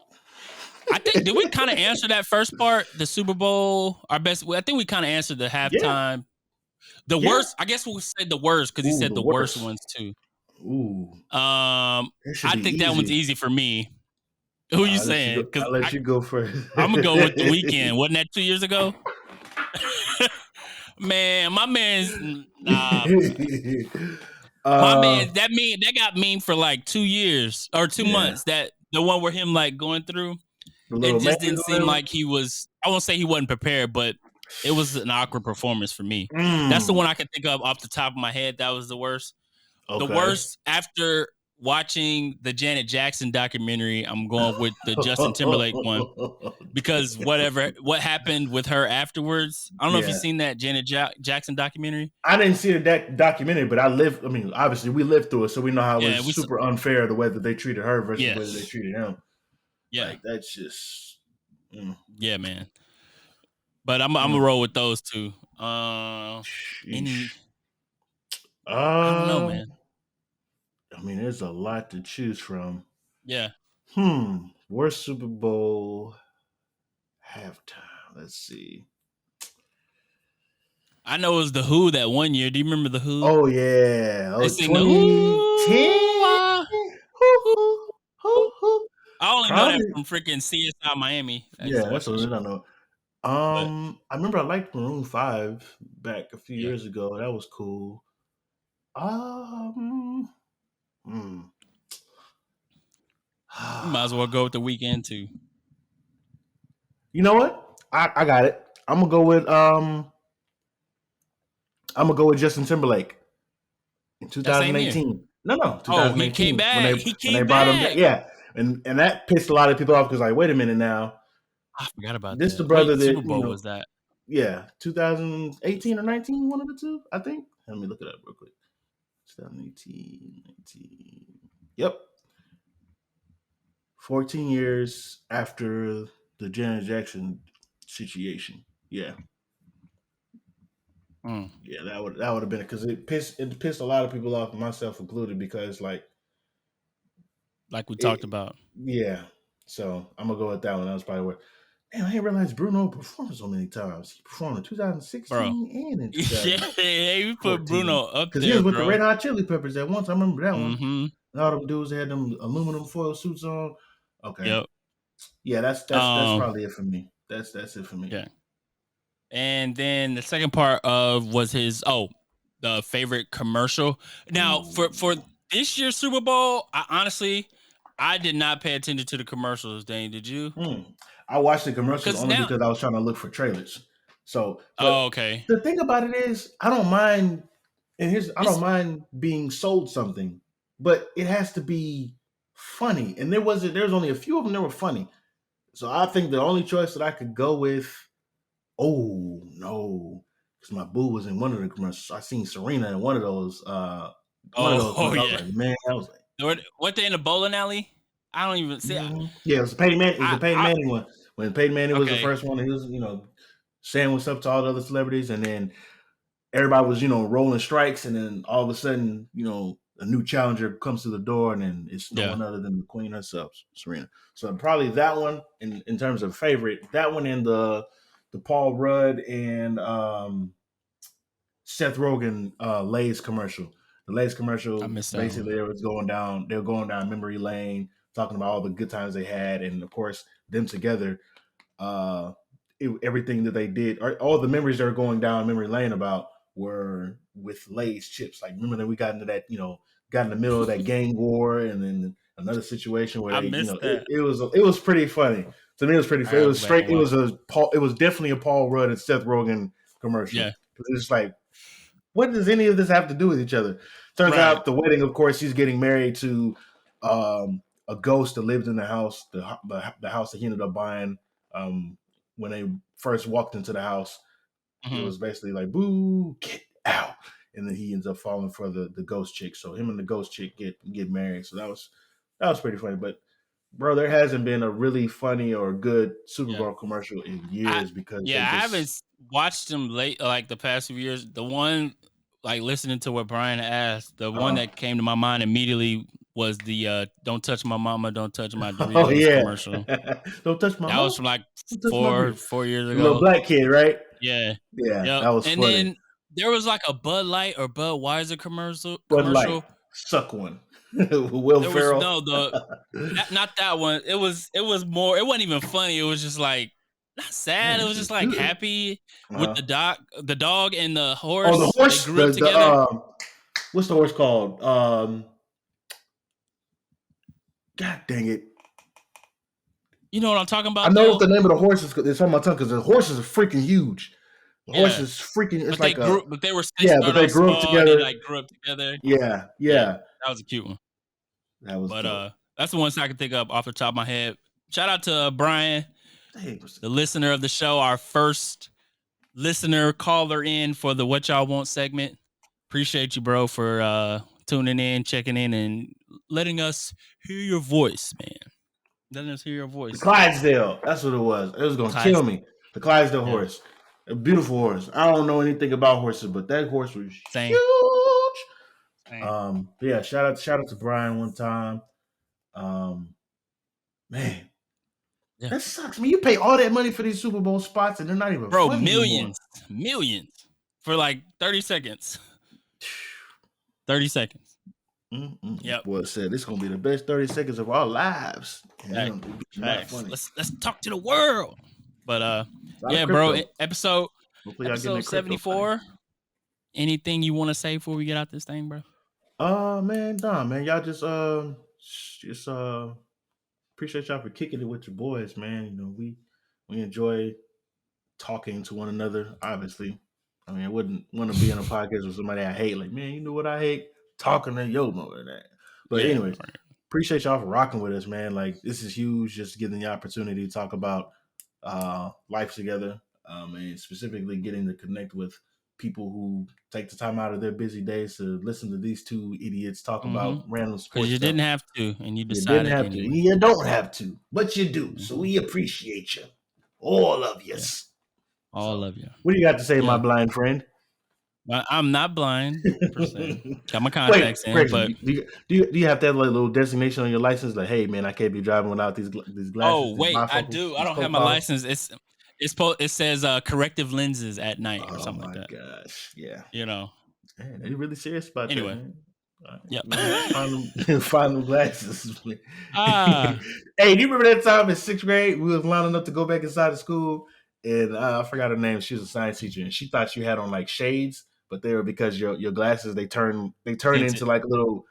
S2: I think did we kind of answer that first part, the Super Bowl, our best? I think we kind of answered the halftime. The worst, I guess we'll say the worst because he said the worst ones too.
S3: Ooh.
S2: I think that one's easy for me. Who you saying?
S3: I'll let you go first.
S2: I'm gonna go with The Weeknd. Wasn't that 2 years ago? Man, my man's my man. That got meme for like 2 years or 2 months. That the one where him like going through. It just didn't seem like he was. I won't say he wasn't prepared, but it was an awkward performance for me. That's the one I can think of off the top of my head. That was the worst. Okay. The worst after watching the Janet Jackson documentary, I'm going with the Justin Timberlake one because what happened with her afterwards. I don't know if you've seen that Janet Jackson documentary.
S3: I didn't see that documentary, but obviously we lived through it, so we know how it was super unfair the way that they treated her versus the way that they treated him.
S2: Yeah,
S3: like, that's just
S2: yeah, man. But I'm gonna roll with those two. I don't know, man.
S3: I mean, there's a lot to choose from.
S2: Yeah.
S3: Worst Super Bowl halftime. Let's see.
S2: I know it was The Who that one year. Do you remember The Who?
S3: Oh yeah.
S2: They sing 2010. I only know that from freaking CSI Miami.
S3: That's what I don't know. I remember I liked Maroon 5 back a few years ago. That was cool.
S2: You might as well go with The Weeknd too.
S3: You know what? I got it. I'm gonna go with Justin Timberlake in 2018. No, 2018.
S2: He came back.
S3: When they brought him back. Yeah, and that pissed a lot of people off because like, wait a minute now.
S2: I forgot about
S3: this.
S2: That.
S3: The brother that
S2: Super Bowl was that?
S3: Yeah, 2018 or 19, one of the two, I think. Let me look it up real quick. 2018, 19. Yep. 14 years after the Janet Jackson situation. Yeah. Yeah, that would have been it because it pissed a lot of people off, myself included, because like
S2: we talked about.
S3: Yeah. So I'm gonna go with that one. That was probably what. Damn, I didn't realize Bruno performed so many times. He performed in 2016 and in 2014.
S2: Yeah, we put Bruno up there,
S3: because he was with the Red Hot Chili Peppers at once. I remember that one.
S2: Mm-hmm.
S3: And all them dudes had them aluminum foil suits on. Okay.
S2: Yep.
S3: Yeah, that's probably it for me. That's it for me.
S2: Yeah. And then the second part was his the favorite commercial. Now for this year's Super Bowl, I honestly did not pay attention to the commercials. Dane, did you?
S3: I watched the commercials only
S2: now,
S3: because I was trying to look for trailers. So,
S2: okay.
S3: The thing about it is, I don't mind, I don't mind being sold something, but it has to be funny. And there was only a few of them that were funny. So I think the only choice that I could go with, oh no, because my boo was in one of the commercials. I seen Serena in one of those. One of those. I was like, man, I was like,
S2: what they in the bowling alley? I don't even see.
S3: Yeah, it was Peyton Manning. It was the Peyton Manning one. When Peyton Manning was the first one, he was, saying what's up to all the other celebrities, and then everybody was, rolling strikes, and then all of a sudden, a new challenger comes to the door, and then it's no one other than the queen herself, Serena. So probably that one in terms of favorite, that one in the Paul Rudd and Seth Rogen Lay's commercial. The Lay's commercial, basically they were going down memory lane, talking about all the good times they had, and of course them together. Everything that they did, all the memories that are going down memory lane about were with Lay's chips. Like, remember that we got into that, got in the middle of that gang war, and then another situation where it was pretty funny. To me, it was pretty funny. It was straight. It was definitely a Paul Rudd and Seth Rogen commercial. Yeah, it's like, what does any of this have to do with each other? Turns out the wedding, of course, he's getting married to a ghost that lived in the house, the house that he ended up buying when they first walked into the house. It was basically like, boo, get out. And then he ends up falling for the ghost chick. So him and the ghost chick get married. So that was pretty funny. But bro, there hasn't been a really funny or good Super Bowl commercial in years I
S2: haven't watched them like the past few years. The one, like, listening to what Brian asked, the one that came to my mind immediately was the "Don't touch my mama, don't touch my Doritos" commercial.
S3: Don't touch my mama.
S2: That was from like 4 years ago.
S3: The little black kid, right?
S2: Yeah.
S3: That was
S2: and
S3: funny.
S2: Then there was like a Bud Light or Budweiser commercial.
S3: Light. Suck one. Will Ferrell.
S2: Not that one. It was more. It wasn't even funny. It was just like, not sad. It was just like happy with the dog and the horse.
S3: Oh, the horse.
S2: They grew up together.
S3: What's the horse called? God dang it!
S2: You know what I'm talking about?
S3: I know what the name of the horse is. It's on my tongue because the horses are freaking huge. The horse is freaking. It's
S2: but they were.
S3: But they grew up together.
S2: They grew up together.
S3: Yeah.
S2: That was a cute one.
S3: That was.
S2: But that's the ones I can think of off the top of my head. Shout out to Brian, the listener of the show, our first listener caller in for the What Y'all Want segment. Appreciate you, bro, for tuning in, checking in, and letting us hear your voice, man. Letting us hear your voice.
S3: The Clydesdale. That's what it was. It was going to kill me. The Clydesdale horse. A beautiful horse. I don't know anything about horses, but that horse was huge. Yeah, shout out to Brian one time. Man. Yeah. That sucks. I mean, you pay all that money for these Super Bowl spots, and they're not even funny
S2: millions for like 30 seconds. 30 seconds.
S3: Yep. Boy said this is gonna be the best 30 seconds of our lives.
S2: Let's talk to the world. But bro, episode 74. Anything you want to say before we get out this thing, bro?
S3: Man, y'all just appreciate y'all for kicking it with your boys, man. You know, we enjoy talking to one another, obviously. I mean, I wouldn't want to be on a podcast with somebody I hate. Like, man, you know what I hate? Talking to Yomo and that. But anyways, appreciate y'all for rocking with us, man. Like, this is huge, just getting the opportunity to talk about life together, and specifically getting to connect with people who take the time out of their busy days to listen to these two idiots talk about random sports.
S2: Because you didn't have to, and you decided
S3: you didn't have
S2: anyway.
S3: to. You don't have to, but you do. So we appreciate you, all of you.
S2: All of you.
S3: What do you got to say, my blind friend?
S2: I'm not blind, per se. Got my contacts in, but
S3: do you have to have like a little designation on your license? Like, hey, man, I can't be driving without these glasses.
S2: Oh, wait, I do. I don't have my license. It says corrective lenses at night or something like that.
S3: Oh my gosh, yeah.
S2: You know,
S3: man, are you really serious about that?
S2: Anyway,
S3: find them glasses. Hey, do you remember that time in 6th grade we was lining up to go back inside the school, and I forgot her name. She was a science teacher, and she thought you had on like shades, but they were because your glasses they turn into like little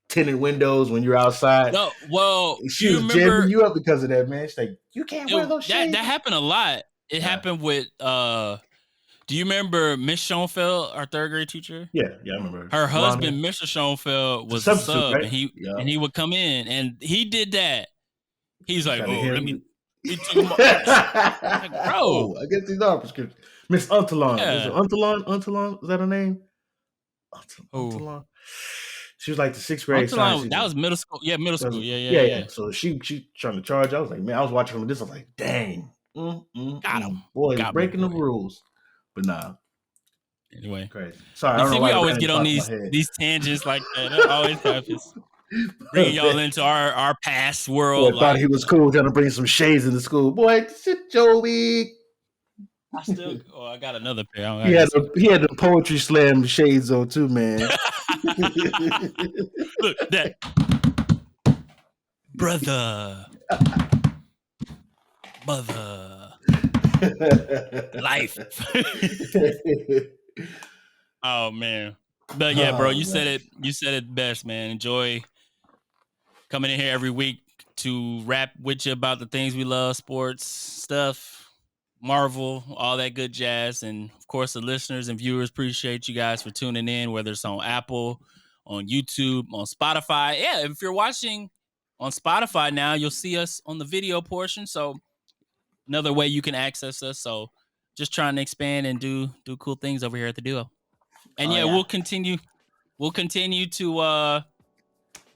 S3: tinted windows when you're outside.
S2: No, well,
S3: She was jamming you up because of that, man. She's like, you can't wear those shades.
S2: That happened a lot. It happened with do you remember Miss Schoenfeld, our third grade teacher?
S3: Yeah, I remember.
S2: Her husband, Mr. Schoenfeld, was a sub, right? and he would come in, and he did that. He's like, let me. He took him off. Like, bro,
S3: I guess these are prescriptions. Miss Untalon.
S2: Yeah.
S3: Untalon? Is that her name? Untalon. She was like the 6th grade science teacher.
S2: That was middle school. Yeah, middle school. Yeah.
S3: So she trying to charge. I was like, man, I was watching from this. I was like, dang.
S2: Got him.
S3: Boy, he's breaking the rules. But nah.
S2: Anyway.
S3: Crazy. Sorry, I don't know
S2: why we always get on these tangents like that. That always happens. Bringing y'all into our past world.
S3: Boy, thought he was cool trying to bring some shades into school. Boy, sit your wig.
S2: I got another pair.
S3: He had the poetry slam shades on too, man.
S2: Look, that brother, mother, life. Oh man, but yeah, bro, you said it. You said it best, man. Enjoy coming in here every week to rap with you about the things we love, sports stuff, Marvel, all that good jazz. And of course, the listeners and viewers, appreciate you guys for tuning in, whether it's on Apple, on YouTube, on Spotify. Yeah, if you're watching on Spotify now, you'll see us on the video portion. So another way you can access us. So just trying to expand and do cool things over here at the Duo. And we'll continue to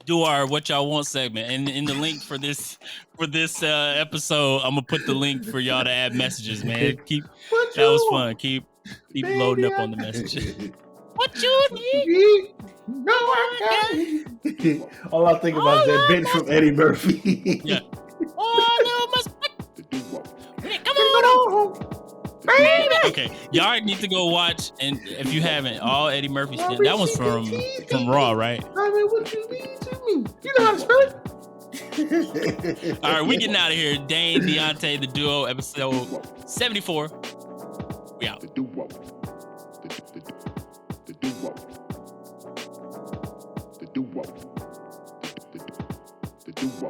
S2: do our What Y'all Want segment. And in the link for this episode, I'm gonna put the link for y'all to add messages, man. That was fun. Keep loading up on the messages. What you need?
S3: No, I got it. All I think about is that bit from Eddie Murphy.
S2: Yeah. Oh, no, come on. Baby. Okay, y'all need to go watch, and if you haven't, all Eddie Murphy shit. That one's from Raw, right?
S3: I mean, what you mean to me? You know how to spell it.
S2: All right, we getting out of here. Dane, Deonte, the Duo, episode 74. We out.
S5: The Duo. The Duo. The Duo. The Duo.